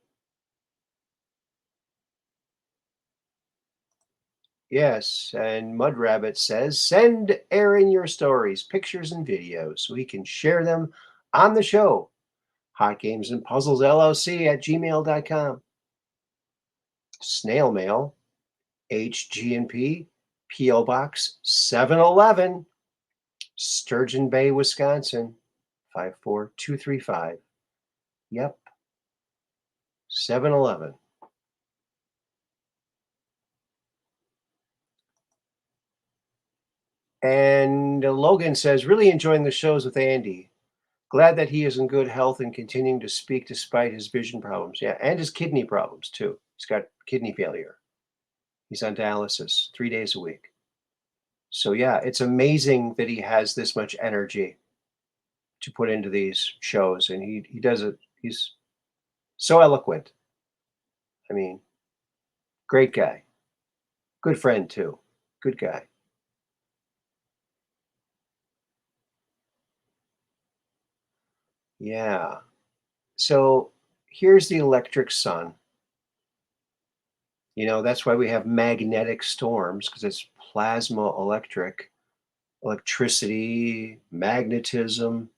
Yes, and Mud Rabbit says, send Aaron your stories, pictures, and videos so he can share them on the show. hotgamesandpuzzlesllc at gmail.com. Snail mail, HG&P, P.O. Box 711, Sturgeon Bay, Wisconsin, 54235. Yep, 711. And Logan says, really enjoying the shows with Andy. Glad that he is in good health and continuing to speak despite his vision problems. Yeah, and his kidney problems too. He's got kidney failure. He's on dialysis 3 days a week. So yeah, it's amazing that he has this much energy to put into these shows, and he does it. He's so eloquent. I mean, great guy. Good friend too. Good guy. Yeah. So here's the electric sun. That's why we have magnetic storms, because it's plasma electricity, magnetism.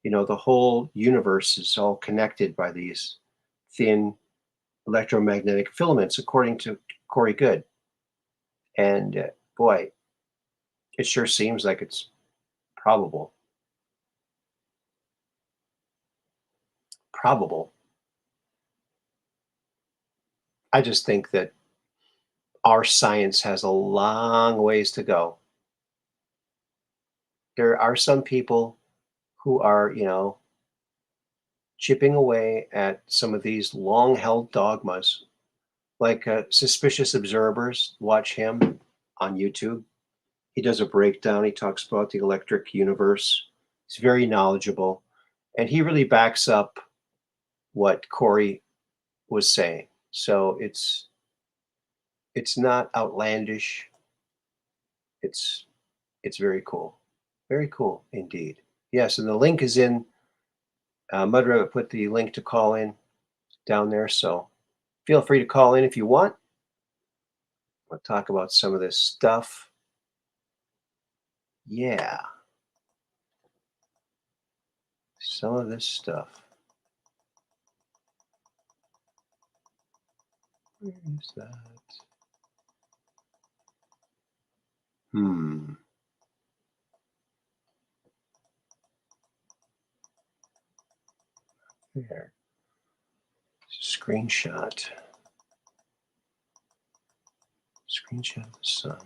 The whole universe is all connected by these thin electromagnetic filaments, according to Corey Good. And boy, it sure seems like it's probable. Probable. I just think that our science has a long ways to go. There are some people who are, chipping away at some of these long held dogmas, like Suspicious Observers. Watch him on YouTube. He does a breakdown. He talks about the electric universe. He's very knowledgeable, and he really backs up what Corey was saying. So it's not outlandish. It's it's very cool. Very cool indeed. Yes, and the link is in. Mud Rabbit put the link to call in down there, so feel free to call in if you want. We'll talk about some of this stuff. Yeah, some of this stuff. Where is that? Hmm. There. Screenshot. Screenshot of the sun.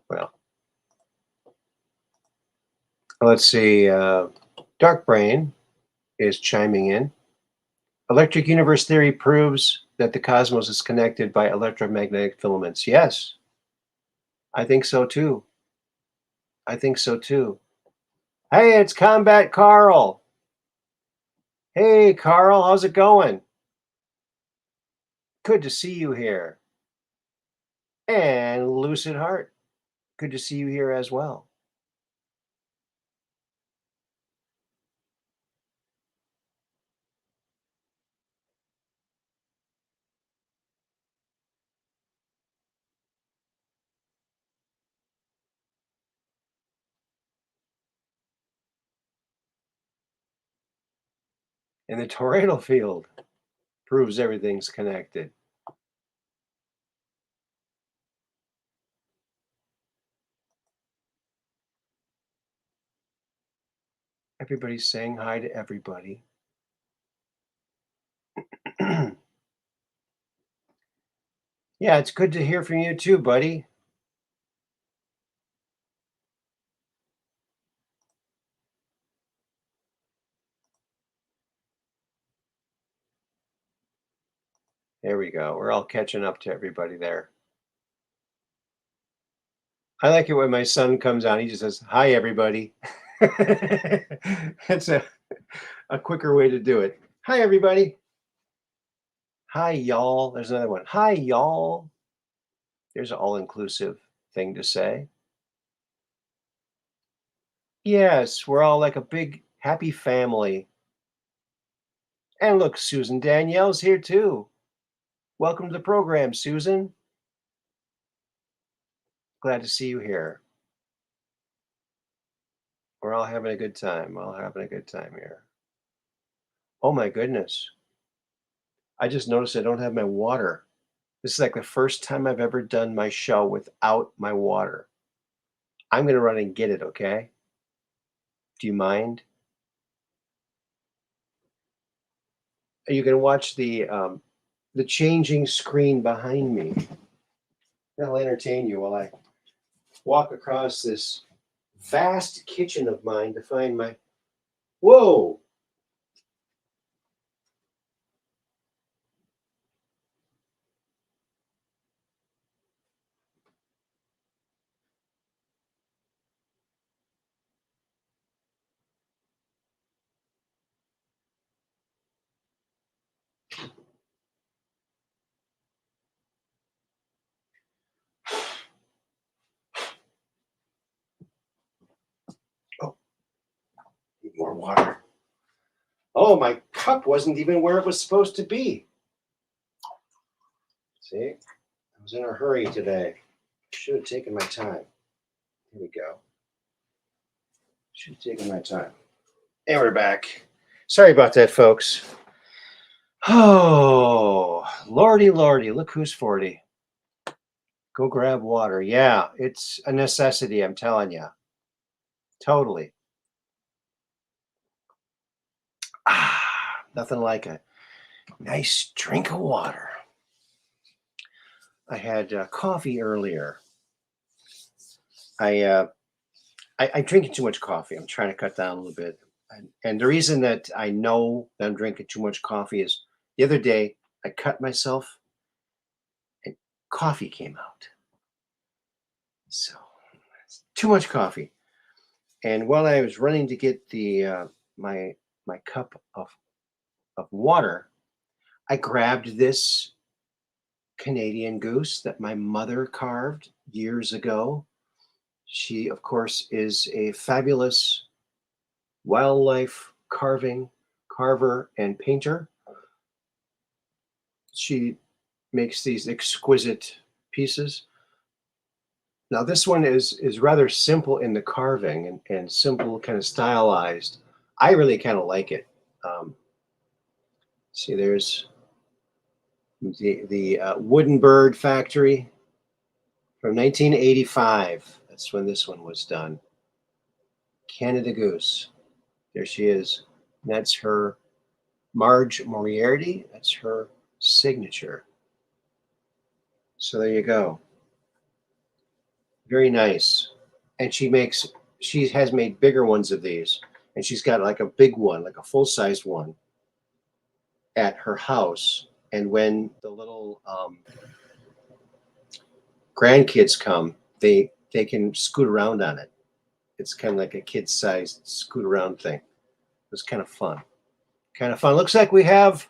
Well, let's see. Dark Brain is chiming in. Electric universe theory proves that the cosmos is connected by electromagnetic filaments. Yes, I think so too. I think so too. Hey, it's Combat Carl. Hey, Carl, how's it going? Good to see you here. And Lucid Heart, good to see you here as well. in the toroidal field. Proves everything's connected. Everybody's saying hi to everybody. Yeah, it's good to hear from you too, buddy. There we go. We're all catching up to everybody there. I like it when my son comes on. He just says, "Hi, everybody." That's a quicker way to do it. Hi, everybody. Hi, y'all. There's another one. Hi, y'all. There's an all-inclusive thing to say. Yes, we're all like a big happy family. And look, Susan Danielle's here too. Welcome to the program, Susan. Glad to see you here. We're all having a good time. We're all having a good time here. Oh my goodness. I just noticed I don't have my water. This is like the first time I've ever done my show without my water. I'm going to run and get it, okay? Do you mind? You can watch the changing screen behind me. That'll entertain you while I walk across this vast kitchen of mine to find my. Whoa! Oh, need more water. Oh, my cup wasn't even where it was supposed to be. See, I was in a hurry today. Should have taken my time. Here we go. Should have taken my time. And we're back. Sorry about that, folks. Oh, lordy, lordy, look who's 40. Go grab water. Yeah, it's a necessity, I'm telling you. Totally. Nothing like a nice drink of water. I had coffee earlier. I'm drinking too much coffee. I'm trying to cut down a little bit. And the reason that I know that I'm drinking too much coffee is the other day I cut myself and coffee came out. So too much coffee. And while I was running to get the my cup of water, I grabbed this Canadian goose that my mother carved years ago. She, of course, is a fabulous wildlife carver and painter. She makes these exquisite pieces. Now this one is rather simple in the carving and simple, kind of stylized. I really kind of like it. See, there's the Wooden Bird Factory from 1985. That's when this one was done. Canada Goose. There she is. That's her Marge Moriarty. That's her signature. So there you go. Very nice. And she has made bigger ones of these. And she's got like a big one, like a full-size one at her house. And when the little grandkids come, they can scoot around on it. It's kind of like a kid-sized scoot around thing. It was kind of fun. Kind of fun. Looks like we have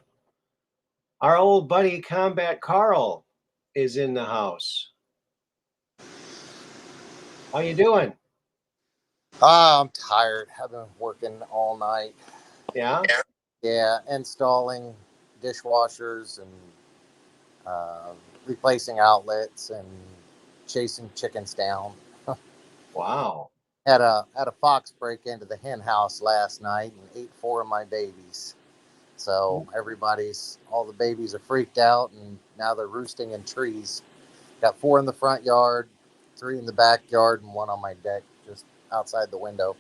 our old buddy Combat Carl is in the house. How you doing? I'm tired. I've been working all night. Yeah? Yeah, installing dishwashers and replacing outlets and chasing chickens down. Wow. Had a fox break into the hen house last night and ate 4 of my babies. So all the babies are freaked out, and now they're roosting in trees. Got 4 in the front yard, 3 in the backyard, and 1 on my deck, just outside the window.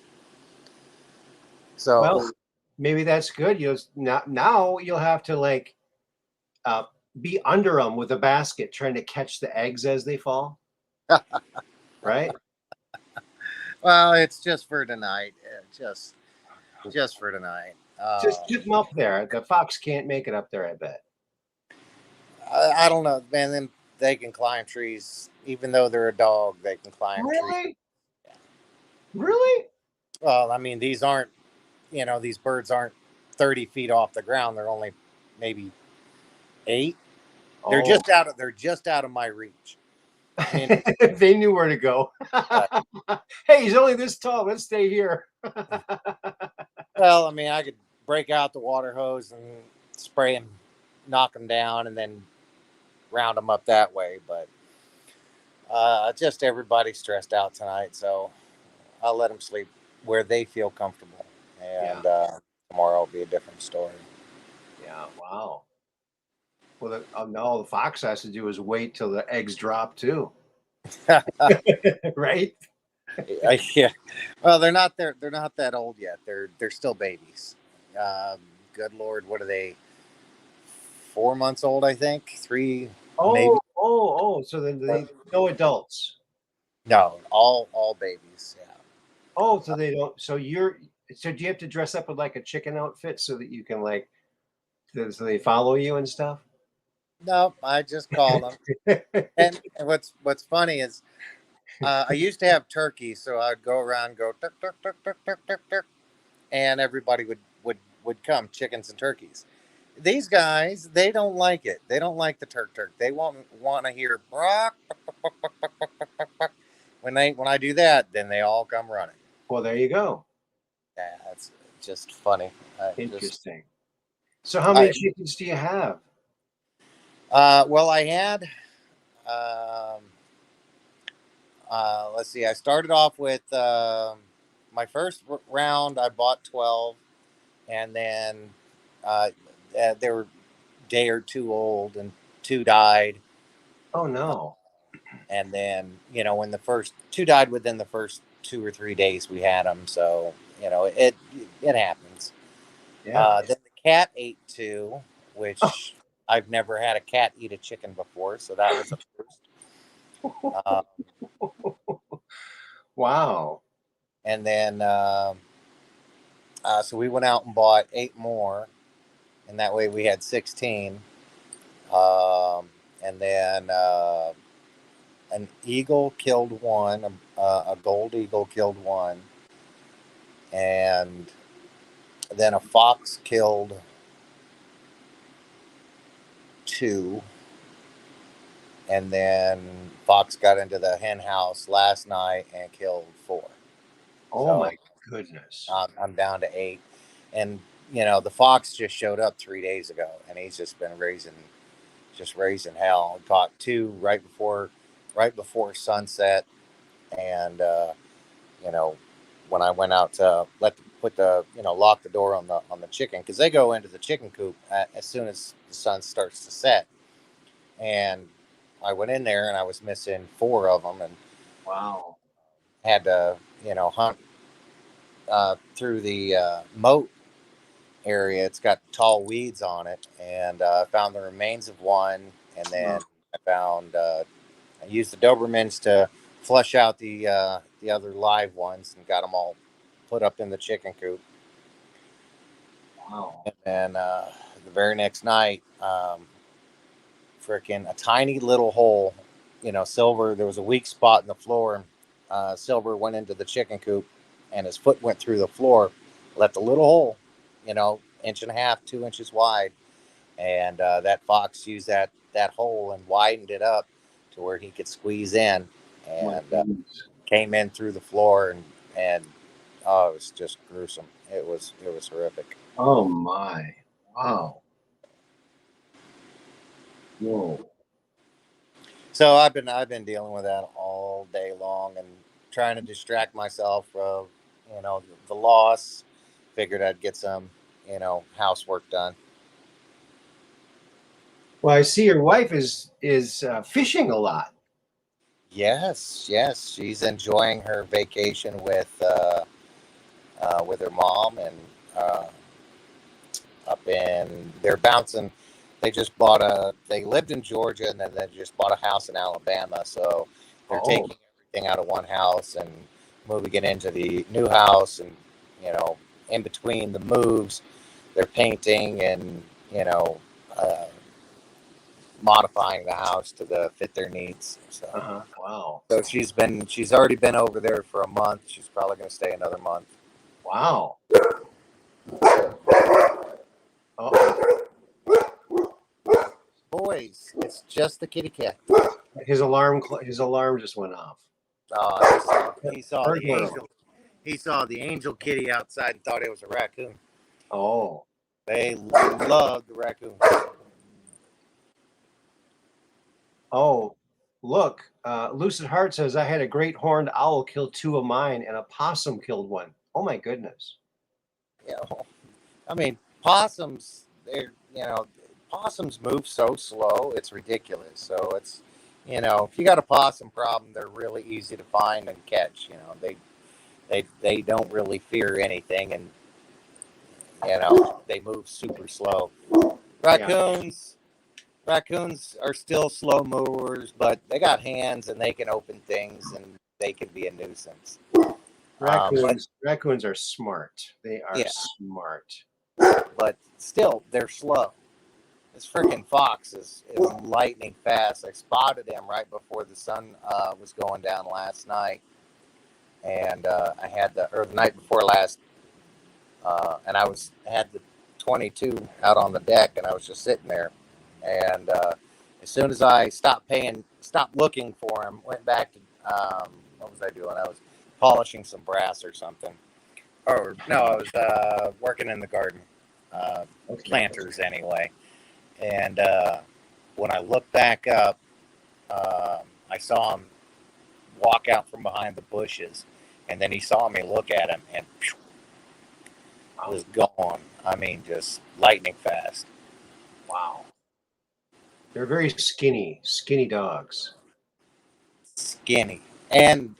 So, Well, maybe that's good. Now you'll have to like be under them with a basket trying to catch the eggs as they fall. Right? well, it's just for tonight. Just for tonight. Just get them up there. The fox can't make it up there, I bet. I don't know, man. Then they can climb trees, even though they're a dog. They can climb trees. Really? Really? Well, I mean, these birds aren't 30 feet off the ground. They're only maybe 8. They're just out of my reach. I mean, they knew where to go. Hey, he's only this tall. Let's stay here. well, I mean, I could break out the water hose and spray them, knock them down, and then round them up that way. But just everybody's stressed out tonight, so I'll let them sleep where they feel comfortable. And tomorrow will be a different story. Yeah, wow. Well, no, the fox has to do is wait till the eggs drop too. Right? Yeah. Well, they're not that old yet. They're still babies. Good Lord, what are they? 4 months old, I think. 3, maybe. So then they no adults. No, all babies. Yeah. Oh, so they don't. So do you have to dress up with like a chicken outfit so that you can like, so they follow you and stuff? No, I just called them. and what's funny is, I used to have turkeys, so I'd go around and go turk, turk, turk, turk, turk, turk, turk, and everybody would come, chickens and turkeys. These guys, they don't like it. They don't like the turk turk. They want to hear brock. When I do that, then they all come running. Well, there you go. Yeah, that's just funny. Interesting. So how many chickens do you have? Well, I had. Let's see. I started off with my first round. I bought 12, and then they were a day or 2 old, and 2 died. Oh no! And then when the first 2 died within the first 2 or 3 days we had them, so it happens. Yeah. Then the cat ate 2, which I've never had a cat eat a chicken before, so that was a first. Wow. And then so we went out and bought 8 more, and that way we had 16. And then an eagle killed 1, a gold eagle killed 1, and then a fox killed 2, and then fox got into the hen house last night and killed 4. Oh my goodness! I'm down to 8, and the fox just showed up 3 days ago, and he's just been raising hell. Caught 2 right before sunset, and when I went out to lock the door on the chicken, because they go into the chicken coop as soon as the sun starts to set, and I went in there and I was missing 4 of them, and Wow. had to hunt through the moat area. It's got tall weeds on it, and found the remains of 1, and then I used the Dobermans to flush out the other live ones, and got them all put up in the chicken coop. Wow. And then the very next night, freaking a tiny little hole, Silver, there was a weak spot in the floor. Silver went into the chicken coop, and his foot went through the floor, left a little hole, 1.5 to 2 inches wide. And that fox used that hole and widened it up to where he could squeeze in, and came in through the floor, and it was just gruesome. It was horrific. Oh my! Wow! Whoa! So I've been dealing with that all day long and trying to distract myself from the loss. Figured I'd get some housework done. Well, I see your wife is fishing a lot. Yes, she's enjoying her vacation with her mom, and uh, up in they're bouncing. They lived in Georgia, and then they just bought a house in Alabama. So they're Oh, taking everything out of one house and moving it into the new house, and in between the moves, they're painting and uh, modifying the house to fit their needs. wow, So she's already been over there for a month. She's probably going to stay another month. wow. Oh, Boys, it's just the kitty cat. his alarm just went off. He saw the Burglar. angel. He saw the angel kitty outside and thought it was a raccoon. Oh, They love the raccoon. oh, look. Lucid Heart says I had a great horned owl kill 2 of mine, and a possum killed 1. Oh my goodness. I mean, possums. Possums move so slow. It's ridiculous. So it's, if you got a possum problem, they're really easy to find and catch. They don't really fear anything, and they move super slow. Raccoons are still slow movers, but they got hands and they can open things and they can be a nuisance. Raccoons are smart. They are smart. But still, they're slow. This freaking fox is lightning fast. I spotted him right before the sun was going down last night, and I had the night before last, and I had the 22 out on the deck, and I was just sitting there, and as soon as I stopped looking for him, went back to what was I doing? I was polishing some brass or something, or no, I was working in the garden, planters anyway. And when I looked back up, I saw him walk out from behind the bushes, and then he saw me look at him, and was gone. I mean, just lightning fast. Wow. They're very skinny dogs. Skinny, and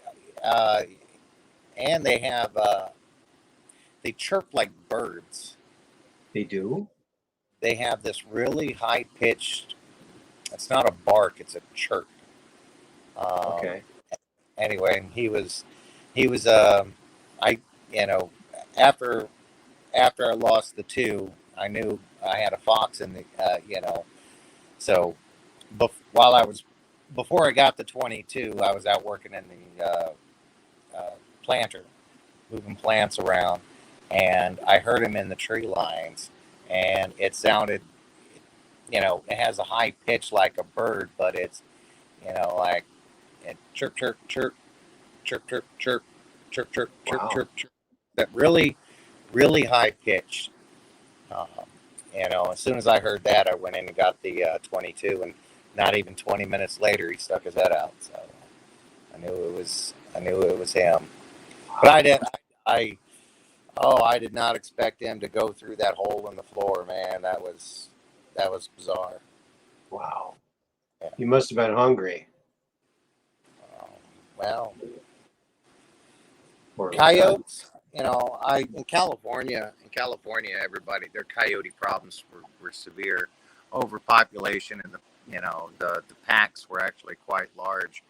they have they chirp like birds. They do? They have this really high pitched. It's not a bark; it's a chirp. Okay. Anyway, he was. I after I lost the 2, I knew I had a fox in the So before I got the 22, I was out working in the planter, moving plants around, and I heard him in the tree lines, and it sounded, it has a high pitch like a bird, but it's, like it chirp, chirp, chirp, chirp, chirp, chirp, chirp, chirp, chirp, Wow. chirp, chirp. That really, really high pitch. As soon as I heard that, I went in and got the 22, and not even 20 minutes later, he stuck his head out. So I knew it was him. But I did not expect him to go through that hole in the floor, man. That was bizarre. Wow. Yeah. You must have been hungry. Well, coyotes. In California, everybody, their coyote problems were severe. Overpopulation, and the packs were actually quite large.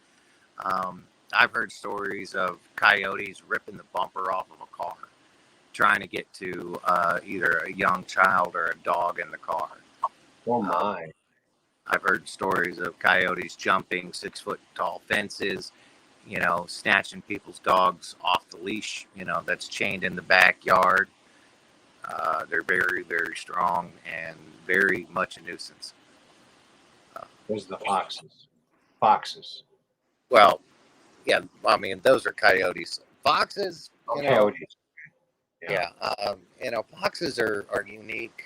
I've heard stories of coyotes ripping the bumper off of a car, trying to get to either a young child or a dog in the car. Oh my. I've heard stories of coyotes jumping 6-foot tall fences, snatching people's dogs off the leash, that's chained in the backyard. They're very, very strong and very much a nuisance. Those are the foxes. Foxes. Well, yeah, I mean, those are coyotes. Foxes, Coyotes. Yeah, foxes are unique.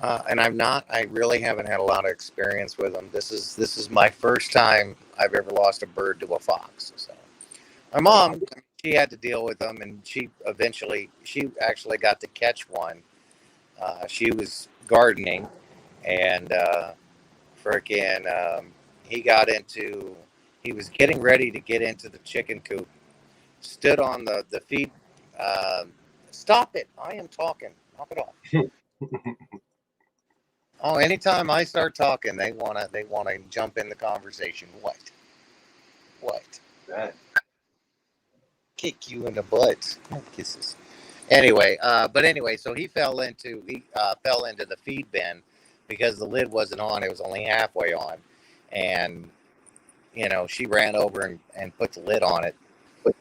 And I really haven't had a lot of experience with them. This is my first time I've ever lost a bird to a fox. So my mom, she had to deal with them, and she actually got to catch one. She was gardening, and freaking he was getting ready to get into the chicken coop, stood on the feed. Stop it! I am talking. Knock it off. Oh, anytime I start talking, they wanna jump in the conversation. What? Right. Kick you in the butt. Kisses. Anyway, so he fell into the feed bin because the lid wasn't on. It was only halfway on, and she ran over and put the lid on it. Put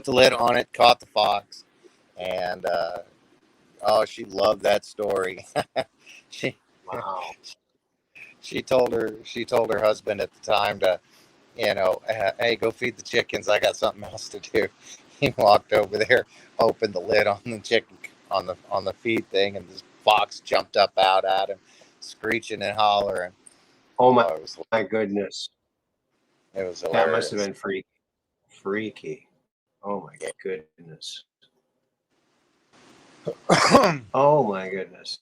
the lid on it. Caught the fox, and she loved that story. she Wow. she told her husband at the time to, hey, go feed the chickens. I got something else to do. He walked over there, opened the lid on the chicken on the feed thing, and this fox jumped up out at him, screeching and hollering. Oh my goodness! It was hilarious. That must have been freaky. Oh my goodness! Oh my goodness!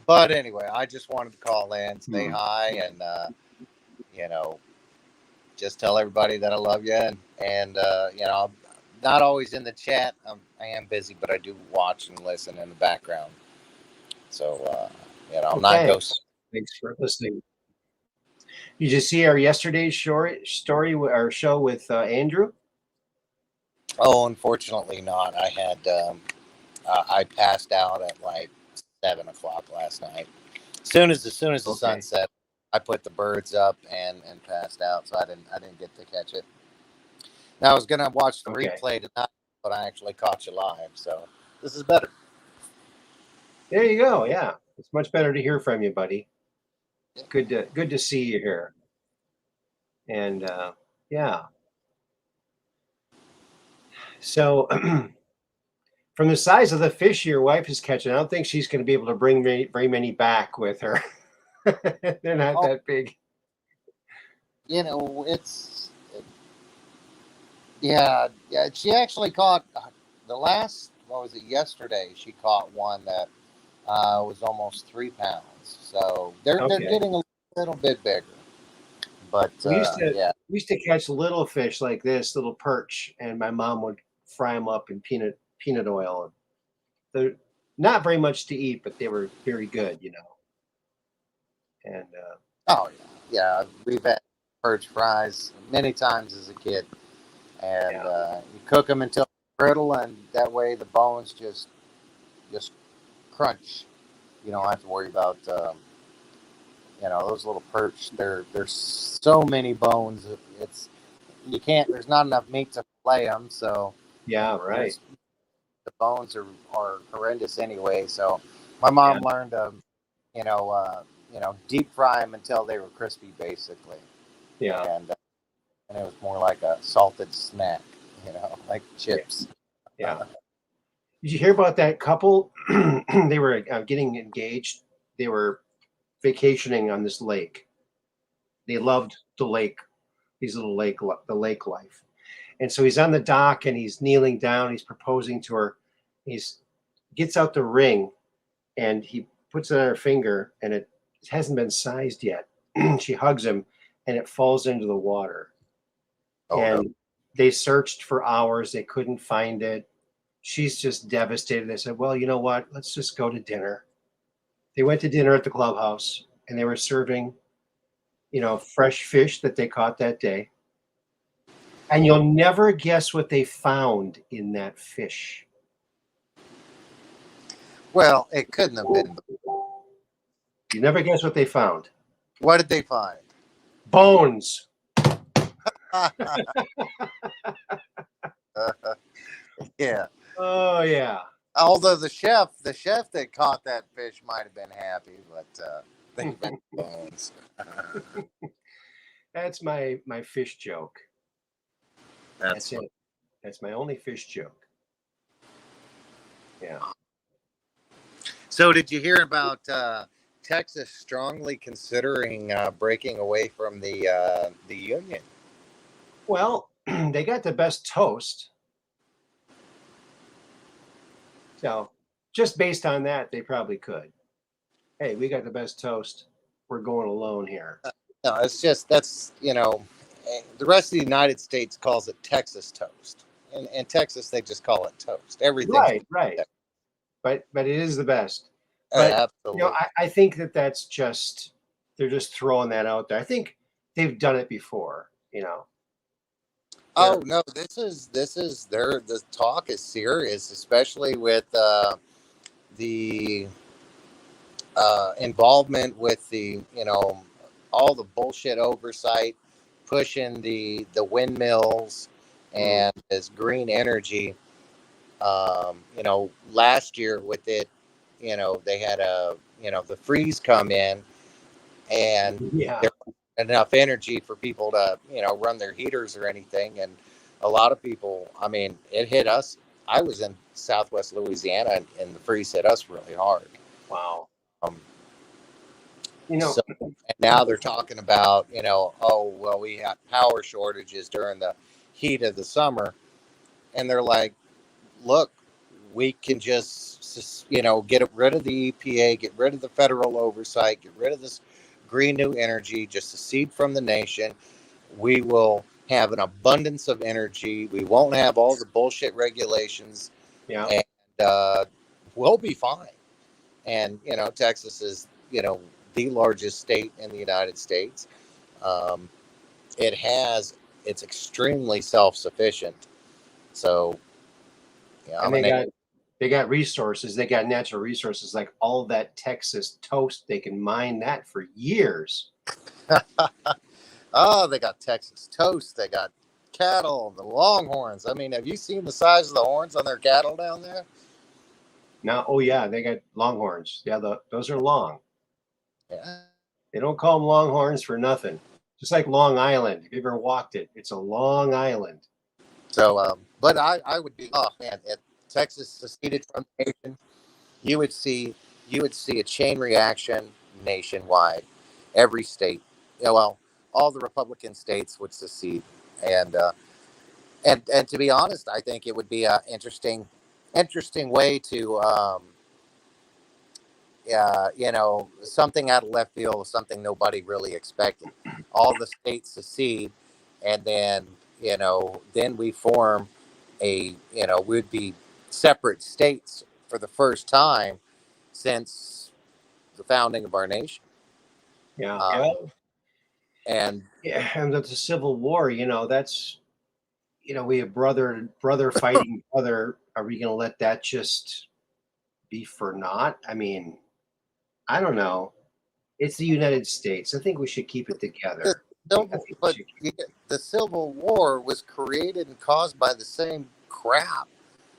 But anyway, I just wanted to call in, say hi, and just tell everybody that I love you, and I'm not always in the chat. I am busy, but I do watch and listen in the background. So I'm not ghost. Thanks for listening. Did you see our yesterday's story, our show with Andrew? Oh, unfortunately not. I had I passed out at like 7:00 last night. As soon as the sun set, I put the birds up and passed out, so I didn't get to catch it. Now I was gonna watch the replay tonight, but I actually caught you live, so this is better. There you go. Yeah, it's much better to hear from you, buddy. Good to see you here. And yeah. So from the size of the fish your wife is catching, I don't think she's going to be able to bring very many back with her. They're not that big. Yeah. She actually caught yesterday? She caught one that was almost 3 pounds. So they're getting a little bit bigger. But we used to catch little fish like this, little perch, and my mom would fry them up in peanut oil. They're not very much to eat, but they were very good, And we've had perch fries many times as a kid, and you cook them until they're brittle, and that way the bones just crunch. You don't have to worry about those little perch. There's so many bones. There's not enough meat to fillet them, so right. The bones are horrendous anyway. So my mom learned to deep fry them until they were crispy, basically. Yeah. And it was more like a salted snack, like chips. Yeah. Did you hear about that couple? They were getting engaged. They were vacationing on this lake. They loved the lake, the lake life. And so he's on the dock and he's kneeling down. He's proposing to her. Gets out the ring and he puts it on her finger, and it hasn't been sized yet. She hugs him and it falls into the water. They searched for hours. They couldn't find it. She's just devastated. They said, well, you know what? Let's just go to dinner. They went to dinner at the clubhouse, and they were serving, fresh fish that they caught that day. And you'll never guess what they found in that fish. Well, it couldn't have been. You never guess what they found. What did they find? Bones. Yeah. Oh, yeah. Although the chef that caught that fish might have been happy, but think about bones. That's my fish joke. That's it. That's my only fish joke. Yeah. So did you hear about Texas strongly considering breaking away from the union? Well, they got the best toast. So just based on that, they probably could. Hey, we got the best toast. We're going alone here. No, it's just that's the rest of the United States calls it Texas toast. In Texas, they just call it toast. Everything's Right. But it is the best. But absolutely. I think that's just they're just throwing that out there. I think they've done it before. Oh no, this is the talk is serious, especially with the involvement with the all the bullshit oversight, pushing the windmills and this green energy. Last year with it, they had the freeze come in, and Yeah. there wasn't enough energy for people to run their heaters or anything, and a lot of people. I mean, it hit us. I was in Southwest Louisiana, and the freeze hit us really hard. Wow. Um, So, and now they're talking about, oh, well, we had power shortages during the heat of the summer. And they're like, look, we can just, get rid of the EPA, get rid of the federal oversight, get rid of this green new energy, just secede from the nation. We will have an abundance of energy. We won't have all the bullshit regulations. Yeah. And we'll be fine. And, Texas is, the largest state in the United States. Um, it's extremely self-sufficient. So, And they got resources. They got natural resources like all that Texas toast. They can mine that for years. Oh, they got Texas toast. They got cattle, the Longhorns. I mean, have you seen the size of the horns on their cattle down there? Now, oh yeah, they got Longhorns. Yeah, those are long. Yeah. They don't call them Longhorns for nothing. Just like Long Island. If you ever walked it, it's a long island. So, but I would be, oh man, if Texas seceded from the nation, you would see a chain reaction nationwide. Every state, all the Republican states would secede, and to be honest, I think it would be an interesting way to something out of left field, something nobody really expected. All the states secede, and then then we form we'd be separate states for the first time since the founding of our nation. Yeah. And and that's a civil war. That's we have brother fighting brother. Are we going to let that just be for naught? I mean, I don't know. It's the United States. I think we should keep it together. The Civil War was created and caused by the same crap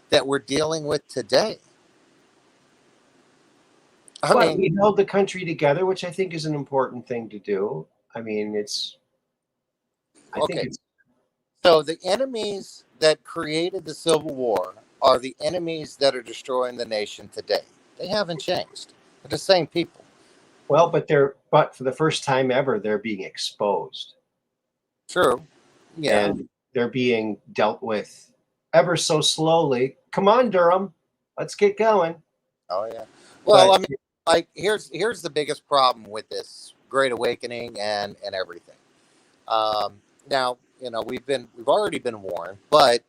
that we're dealing with today. I mean, we held the country together, which I think is an important thing to do. I mean, so the enemies that created the Civil War are the enemies that are destroying the nation today. They haven't changed. They're the same people. Well, but for the first time ever, they're being exposed. True. Yeah. And they're being dealt with ever so slowly. Come on, Durham. Let's get going. Oh yeah. Well, I mean, like here's the biggest problem with this Great Awakening and everything. Now, we've already been warned, but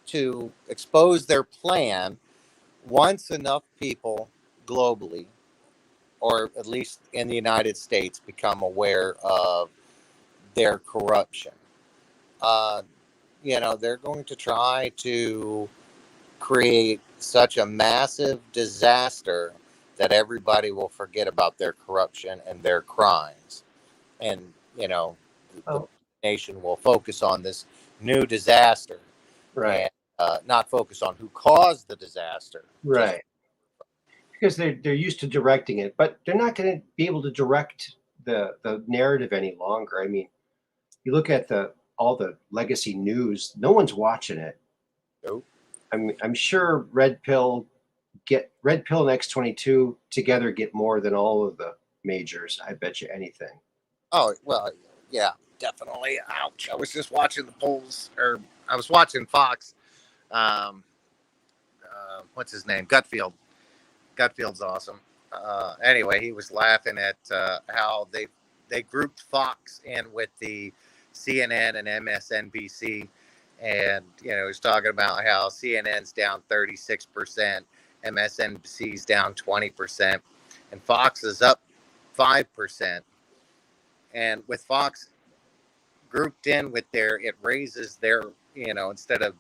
to expose their plan, once enough people globally, or at least in the United States, become aware of their corruption, they're going to try to create such a massive disaster that everybody will forget about their corruption and their crimes. And, the nation will focus on this new disaster. Right. And not focus on who caused the disaster. Right. Because they're used to directing it, but they're not going to be able to direct the narrative any longer. I mean, you look at all the legacy news, no one's watching it. Nope. I'm sure Red Pill and X22 together get more than all of the majors. I bet you anything. Oh, well, yeah, definitely. Ouch. I was just watching the polls, or I was watching Fox. What's his name? Gutfield. Gutfield's awesome. Anyway, he was laughing at how they grouped Fox in with the CNN and MSNBC, and he's talking about how CNN's down 36%, MSNBC's down 20%, and Fox is up 5%. And with Fox grouped in with it raises their instead of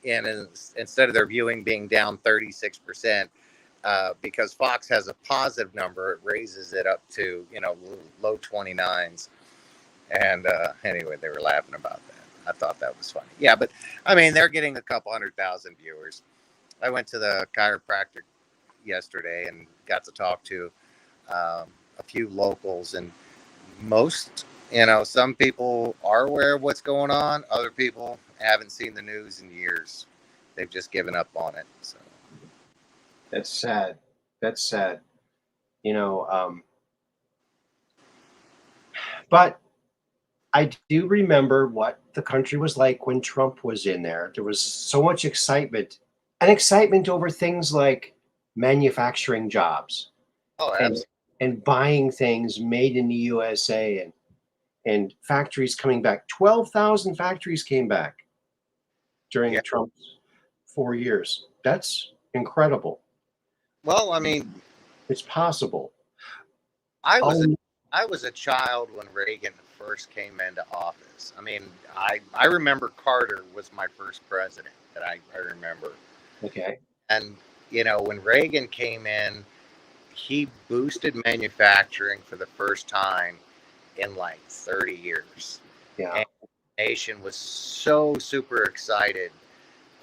their viewing being down 36%. Because Fox has a positive number, it raises it up to low 29s. And anyway, they were laughing about that. I thought that was funny. Yeah, but I mean, they're getting a couple 100,000 viewers. I went to the chiropractor yesterday and got to talk to a few locals, and most, some people are aware of what's going on. Other people haven't seen the news in years. They've just given up on it. So. That's sad. That's sad. But I do remember what the country was like when Trump was in there. There was so much excitement, and excitement over things like manufacturing jobs. Oh, absolutely. And buying things made in the USA, and factories coming back. 12,000 factories came back during Trump's 4 years. That's incredible. Well, I mean, it's possible. I was a child when Reagan first came into office. I mean, I remember Carter was my first president that I remember. Okay. And, when Reagan came in, he boosted manufacturing for the first time in like 30 years. Yeah. And the nation was so super excited.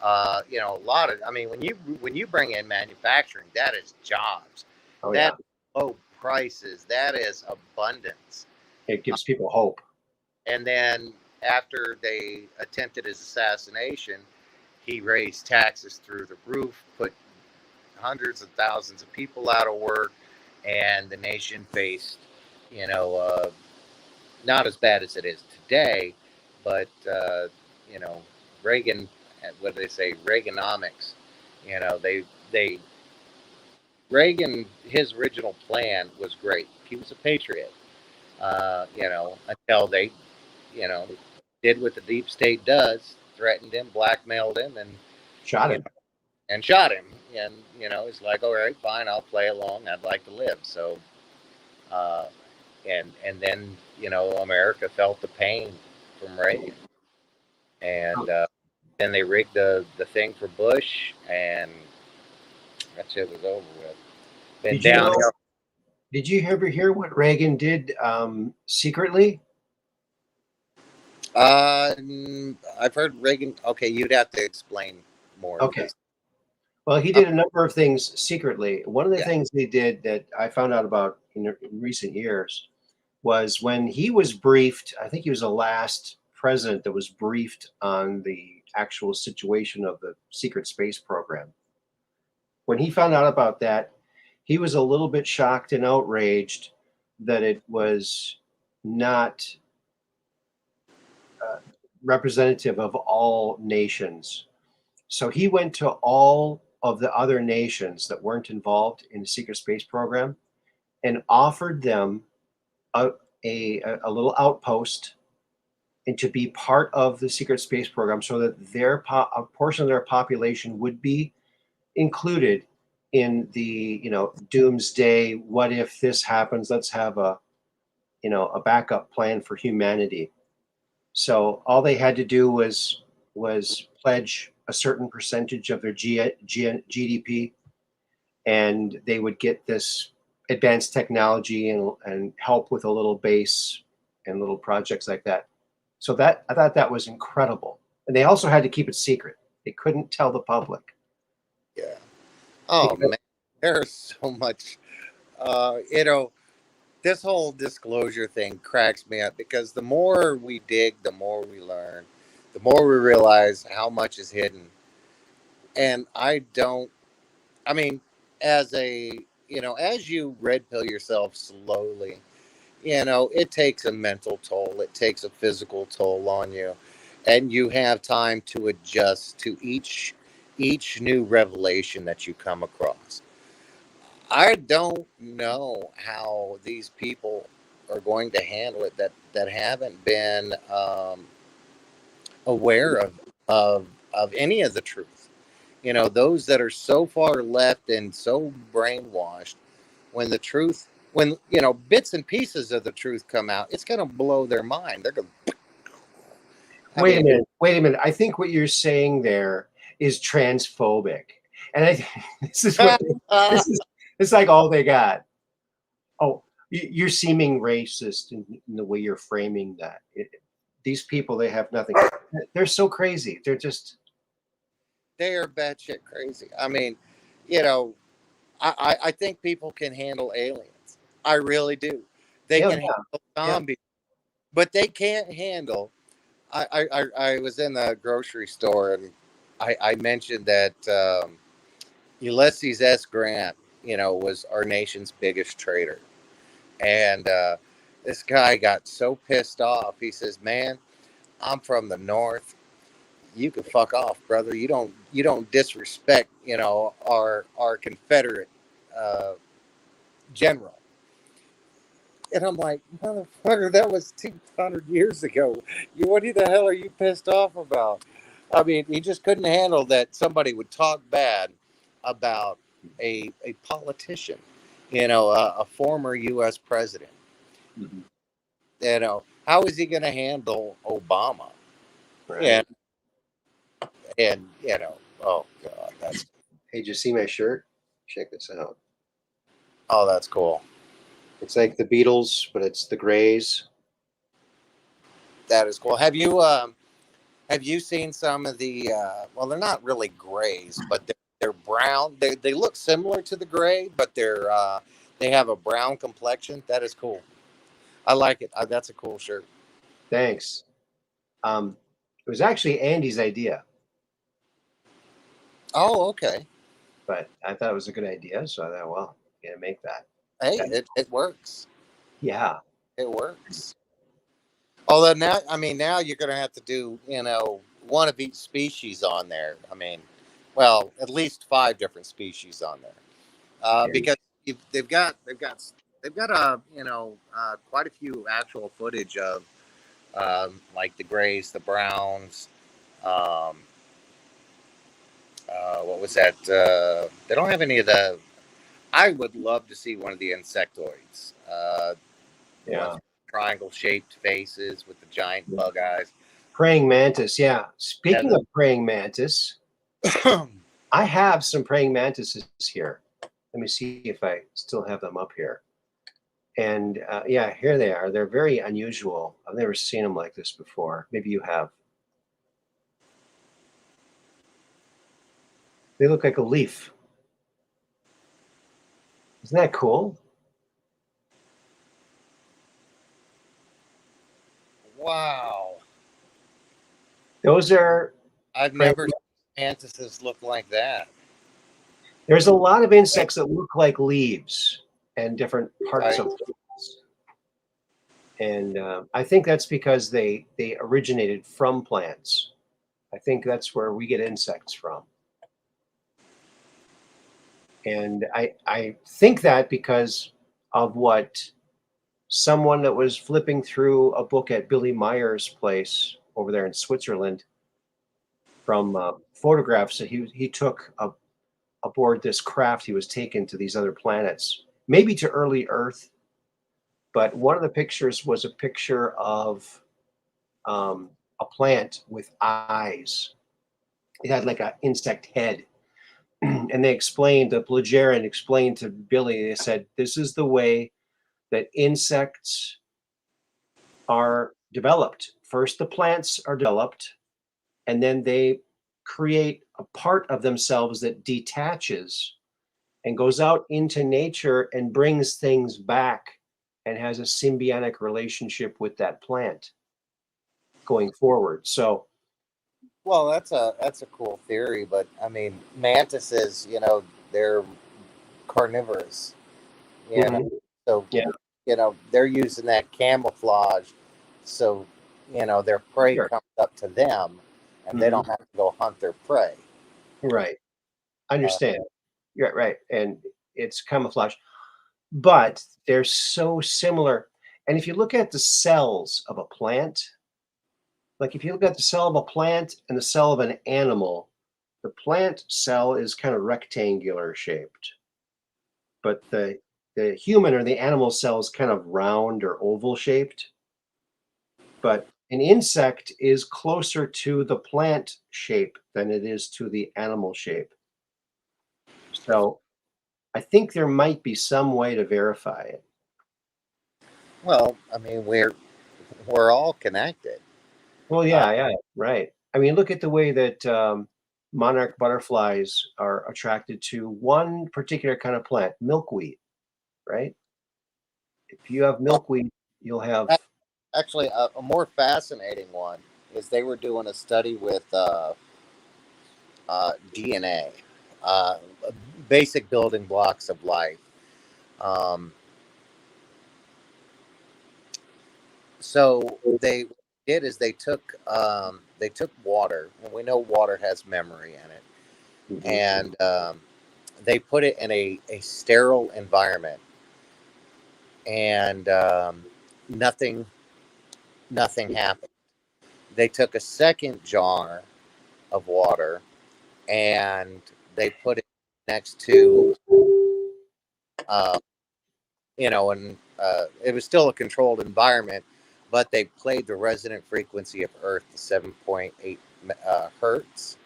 A lot of, I mean, when you bring in manufacturing, that is jobs. Oh, that low prices, that is abundance. It gives people hope. And then after they attempted his assassination, he raised taxes through the roof, put hundreds of thousands of people out of work, and the nation faced, not as bad as it is today, but Reagan, what do they say, Reaganomics, Reagan, his original plan was great. He was a patriot, until they, did what the deep state does, threatened him, blackmailed him, and shot him. And shot him. And, he's like, all right, fine, I'll play along. I'd like to live. So, and then, America felt the pain from Reagan. And then they rigged the thing for Bush, and that shit was over with. Did you ever hear what Reagan did secretly? I've heard Reagan. Okay, you'd have to explain more. Okay. Well, he did a number of things secretly. One of the things he did that I found out about in recent years was when he was briefed. I think he was the last president that was briefed on the actual situation of the secret space program. When he found out about that, he was a little bit shocked and outraged that it was not representative of all nations. So he went to all of the other nations that weren't involved in the secret space program and offered them a little outpost and to be part of the secret space program so that a portion of their population would be included in the doomsday, what if this happens, let's have a backup plan for humanity. So all they had to do was pledge a certain percentage of their GDP, and they would get this advanced technology and help with a little base and little projects like that. So I thought that was incredible. And they also had to keep it secret. They couldn't tell the public. Yeah. Oh, man, there's so much, this whole disclosure thing cracks me up because the more we dig, the more we learn, the more we realize how much is hidden. And as you red pill yourself slowly, it takes a mental toll. It takes a physical toll on you. And you have time to adjust to each new revelation that you come across. I don't know how these people are going to handle it that haven't been aware of any of the truth. Those that are so far left and so brainwashed, when the truth, when bits and pieces of the truth come out, it's going to blow their mind. They're going to, I Wait a mean, minute. Wait a minute. I think what you're saying there is transphobic, and this is what this is. It's like all they got. Oh, you're seeming racist in the way you're framing that. These people, they have nothing. They're so crazy. They're just. they are batshit crazy. I mean, you know, I think people can handle aliens. I really do. They Yeah, can handle yeah. zombies, but they can't handle. I was in the grocery store and I mentioned that Ulysses S. Grant, was our nation's biggest traitor. And this guy got so pissed off. He says, "Man, I'm from the North. You can fuck off, brother. You don't disrespect, our Confederate uh, general." And I'm like, motherfucker, that was 200 years ago. What the hell are you pissed off about? I mean, he just couldn't handle that somebody would talk bad about a politician, a former U.S. president. Mhm. How is he going to handle Obama? Right. And oh god, that's Hey, did you see my shirt? Check this out. oh, that's cool. It's like the Beatles, but it's the Greys. That is cool. Have you seen some of the? Well, they're not really grays, but they're brown. They look similar to the gray, but they have a brown complexion. That is cool. I like it. That's a cool shirt. Thanks. It was actually Andy's idea, Oh, okay. but I thought it was a good idea, so I thought, well, I'm gonna make that. Hey, That- it works. yeah. It works. Although now, I mean, now you're going to have to do, one of each species on there. I mean, well, at least 5 different species on there, And because they've got quite a few actual footage of like the grays, the browns. Um, what was that? They don't have any of the. I would love to see one of the insectoids. The ones yeah, with triangle shaped faces with the giant bug eyes. praying mantis. Yeah. Speaking And of praying mantis, I have some praying mantises here. Let me see if I still have them up here. And yeah, here they are. They're very unusual. I've never seen them like this before. Maybe you have. They look like a leaf. Isn't that cool? wow. Those are I've praying. never seen mantises look like that. There's a lot of insects that look like leaves and different parts Right. of plants. And I think that's because they originated from plants. I think that's where we get insects from. And I think that because of what someone that was flipping through a book at Billy Meyer's place over there in Switzerland from photographs that he took aboard this craft. He was taken to these other planets, maybe to early Earth. But one of the pictures was a picture of a plant with eyes. It had like an insect head. And they explained, the Plagiarian explained to Billy, they said, this is the way that insects are developed. First, the plants are developed, and then they create a part of themselves that detaches and goes out into nature and brings things back and has a symbiotic relationship with that plant going forward. So, Well, that's a cool theory, but I mean, mantises, they're carnivorous. You know, mhm, so yeah, they're using that camouflage, so their prey sure. comes up to them, and they Hmm. don't have to go hunt their prey. Right. I Uh, understand. You're right. And it's camouflage, but they're so similar. And if you look at the cells of a plant, like if you look at the cell of a plant and the cell of an animal, the plant cell is kind of rectangular shaped, but the human or the animal cell is kind of round or oval shaped. But an insect is closer to the plant shape than it is to the animal shape. So I think there might be some way to verify it. Well, I mean, we're all connected. Well, Uh, yeah, right. I mean, look at the way that monarch butterflies are attracted to one particular kind of plant, milkweed, right? If you have well, milkweed, you'll have. actually, a more fascinating one is they were doing a study with DNA, uh, basic building blocks of life. Um, so they did is they took water, and we know water has memory in it, Mhm. and they put it in a sterile environment, and nothing nothing happened. They took a second jar of water and they put it next to uh, and it was still a controlled environment, but they played the resonant frequency of Earth to 7.8 hertz.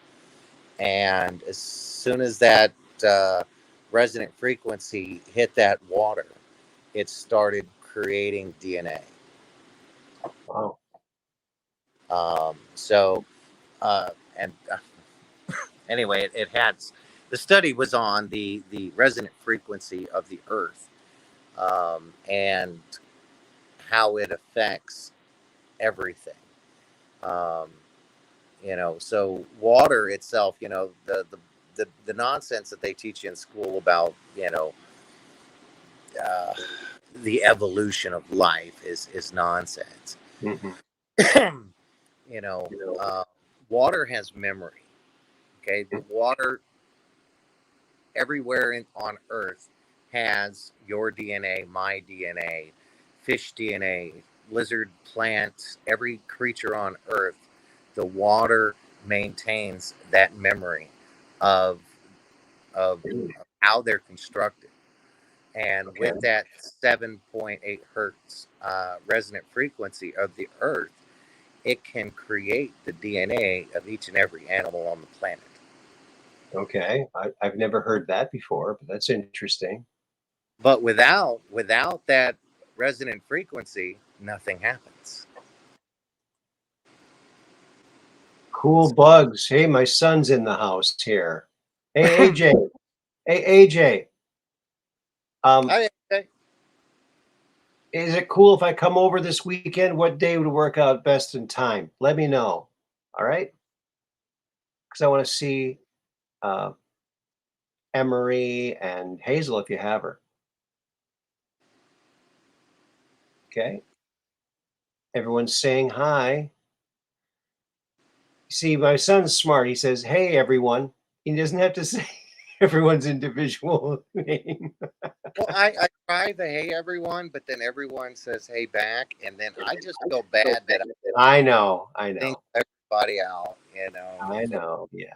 And as soon as that resonant frequency hit that water, it started creating DNA. Wow. So, and anyway, it had the study was on the resonant frequency of the Earth, and how it affects everything. Um, so water itself, the nonsense that they teach you in school about, uh, the evolution of life is nonsense. Mhm. you know, uh, Water has memory. Okay, Mhm. water everywhere on Earth has your DNA, my DNA, fish DNA, lizard, plant, every creature on Earth. The water maintains that memory of of how they're constructed, and Okay. with that 7.8 hertz resonant frequency of the Earth, it can create the DNA of each and every animal on the planet. Okay. I've never heard that before, but that's interesting. But without that resonant frequency, nothing happens. Cool bugs. Hey, my son's in the house here. Hey, AJ. Hey, AJ. I, I, Is it cool if I come over this weekend? What day would work out best in time? Let me know. All right? Because I want to see uh, Emery and Hazel if you have her. Okay. Everyone's saying hi. See, my son's smart. He says, "Hey, everyone." He doesn't have to say everyone's individual name. well, I try the hey everyone, but then everyone says hey back, and then I just feel bad that I I know. I think know. everybody out, I know. Yeah.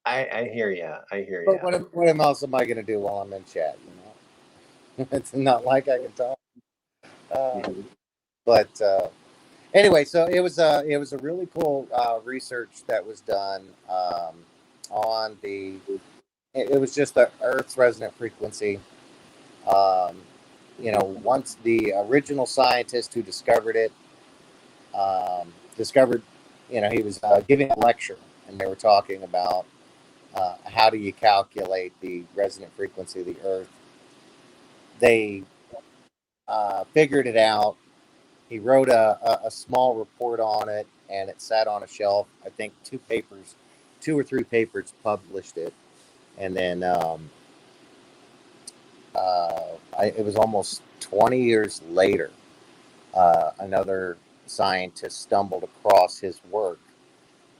I hear you. I hear But you. what else am I going to do while I'm in chat? It's not like I can talk. Uh, Mhm. but anyway, so it was a really cool research that was done on the. It was just the Earth's resonant frequency. Um, once the original scientist who discovered it discovered, he was giving a lecture, and they were talking about how do you calculate the resonant frequency of the Earth. They figured it out. He wrote a small report on it, and it sat on a shelf. I think two or three papers published it, and then it was almost 20 years later. Another scientist stumbled across his work,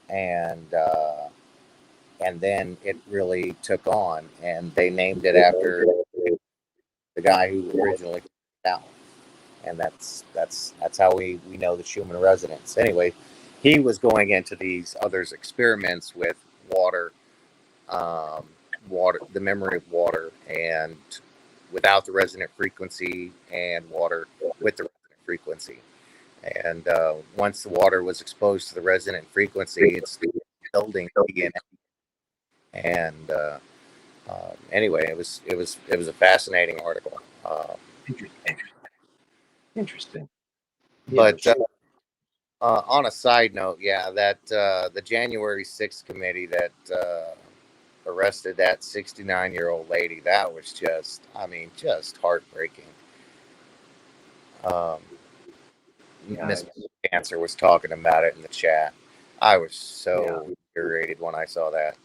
and and then it really took on, and they named it after guy who originally put it out. And that's how we know the Schumann resonance. Anyway, he was going into these others experiments with water, the memory of water, and without the resonant frequency, and water with the resonant frequency. And once the water was exposed to the resonant frequency, it's building DNA. And anyway, it was a fascinating article. Interesting. Yeah, But on a side note, yeah, that the January 6th committee that arrested that 69-year-old lady, that was just, I mean, just heartbreaking. Miss Cancer was talking about it in the chat. I was so irritated when I saw that.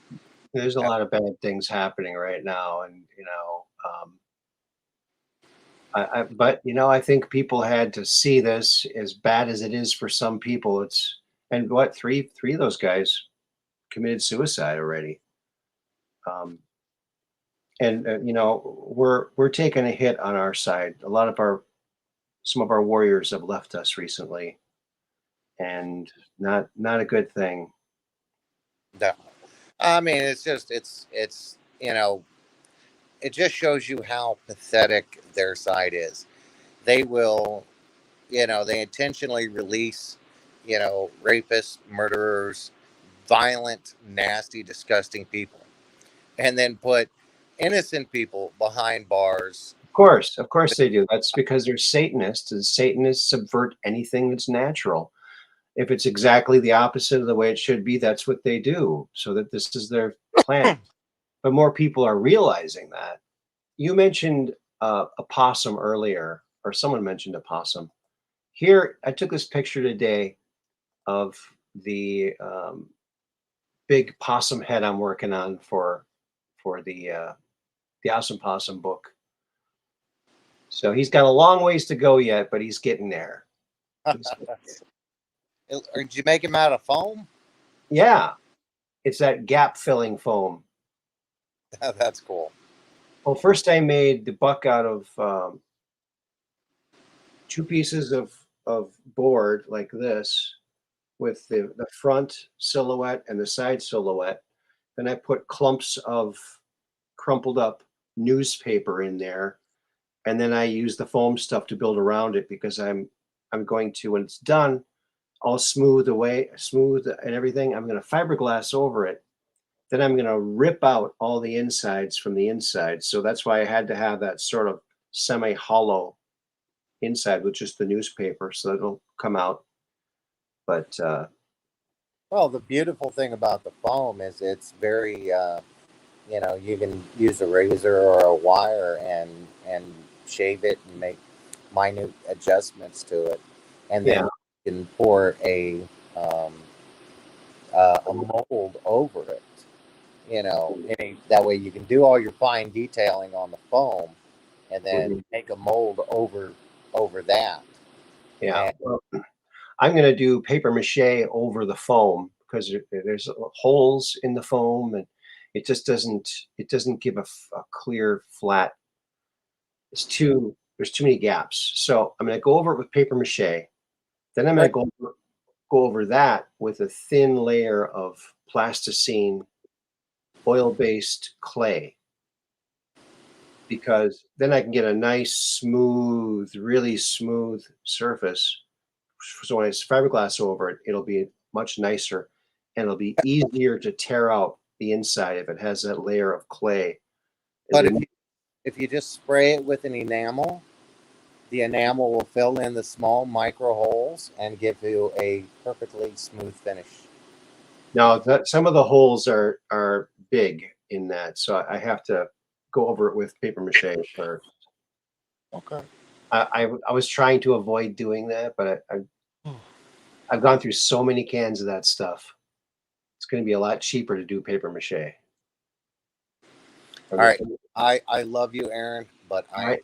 There's a lot of bad things happening right now, and but I think people had to see this, as bad as it is for some people. And what, three of those guys committed suicide already. And we're taking a hit on our side. Some of our warriors have left us recently, and not a good thing. No. I mean, it's it just shows you how pathetic their side is. They will, they intentionally release, rapists, murderers, violent, nasty, disgusting people, and then put innocent people behind bars. Of course they do. That's because they're Satanists, and Satanists subvert anything that's natural. If it's exactly the opposite of the way it should be, that's what they do, so that this is their plan. But more people are realizing that. You mentioned a possum earlier, or someone mentioned a possum. Here, I took this picture today of the big possum head I'm working on for the Awesome Possum book. So he's got a long ways to go yet, but he's getting there. Did you make him out of foam? Yeah, it's that gap filling foam. That's cool. Well, first I made the buck out of 2 pieces of board like this, with the front silhouette and the side silhouette. Then I put clumps of crumpled up newspaper in there, and then I use the foam stuff to build around it, because I'm going to, when it's done, all smooth and everything, I'm going to fiberglass over it. Then I'm going to rip out all the insides from the inside. So that's why I had to have that sort of semi-hollow inside with just the newspaper, so it'll come out. But well, the beautiful thing about the foam is it's very, you can use a razor or a wire and shave it and make minute adjustments to it, and then you can pour a mold over it. That way you can do all your fine detailing on the foam, and then make a mold over that. Yeah. Well, I'm going to do paper mache over the foam, because there's holes in the foam, and it just doesn't give a clear flat. There's too many gaps. So I'm going to go over it with paper mache. Then I'm going to go over that with a thin layer of plasticine oil-based clay, because then I can get a nice, smooth, really smooth surface. So when it's fiberglass over it, it'll be much nicer, and it'll be easier to tear out the inside if it has that layer of clay. But if you just spray it with an enamel, the enamel will fill in the small micro holes and give you a perfectly smooth finish. Now, some of the holes are big in that, so I have to go over it with paper mache first. Okay. I was trying to avoid doing that, but I've gone through so many cans of that stuff. It's going to be a lot cheaper to do paper mache. All right. I love you, Aaron, but I'm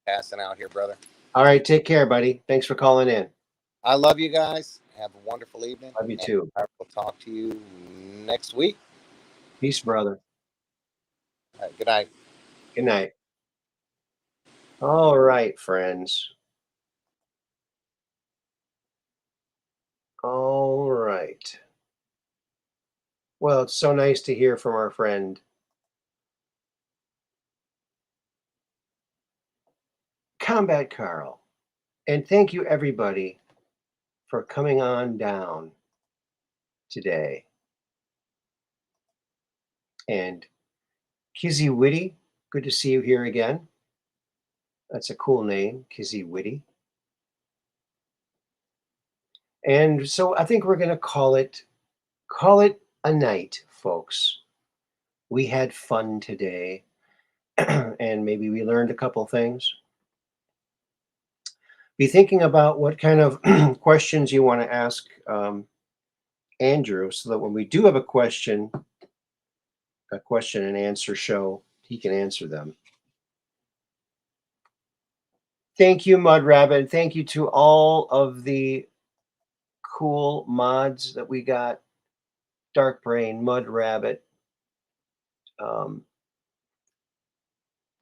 passing out here, brother. All right. Take care, buddy. Thanks for calling in. I love you guys. Have a wonderful evening. Love you too. I will talk to you next week. Peace, brother. All right, good night. Good night. All right, friends. All right. Well, it's so nice to hear from our friend Combat Carl. And thank you, everybody, for coming on down today. And Kizzy Witty, good to see you here again. That's a cool name, Kizzy Witty. And so I think we're going to call it a night, folks. We had fun today, and maybe we learned a couple things. Be thinking about what kind of questions you want to ask Andrew, so that when we do have a question and answer show, he can answer them. Thank you, Mud Rabbit. Thank you to all of the cool mods that we got. Dark Brain, Mud Rabbit,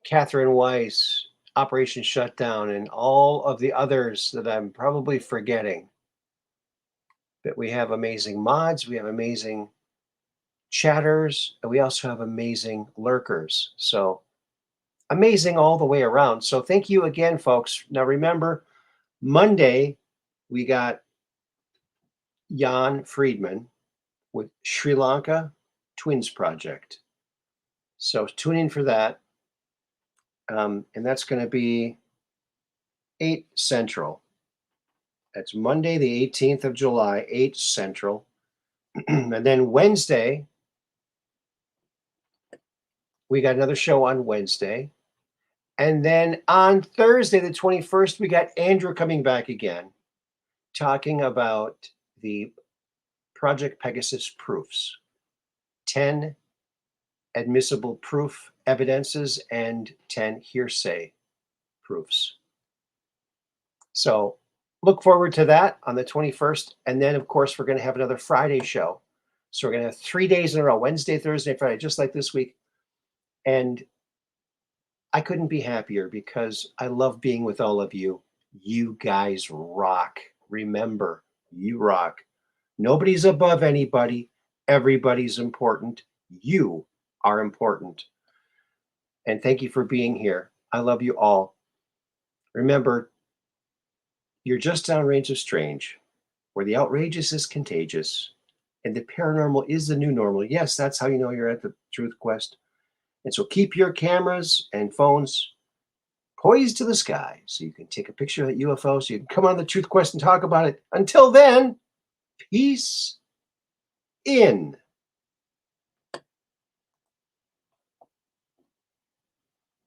Catherine Weiss, Operation Shutdown, and all of the others that I'm probably forgetting. But we have amazing mods, we have amazing chatters, and we also have amazing lurkers. So amazing all the way around. So thank you again, folks. Now remember, Monday we got Jan Friedman with Sri Lanka Twins Project. So tune in for that. And that's going to be 8 Central. That's Monday, the 18th of July, 8 Central. And then Wednesday, we got another show on Wednesday. And then on Thursday, the 21st, we got Andrew coming back again, talking about the Project Pegasus proofs. 10 admissible proof evidences and 10 hearsay proofs. So look forward to that on the 21st. And then, of course, we're going to have another Friday show. So we're going to have 3 days in a row, Wednesday, Thursday, Friday, just like this week. And I couldn't be happier because I love being with all of you. You guys rock. Remember, you rock. Nobody's above anybody. Everybody's important. You are important. And thank you for being here. I love you all. Remember, you're just downrange of strange, where the outrageous is contagious, and the paranormal is the new normal. Yes, that's how you know you're at the Truth Quest. And so keep your cameras and phones poised to the sky so you can take a picture of that UFO, so you can come on the Truth Quest and talk about it. Until then, peace in.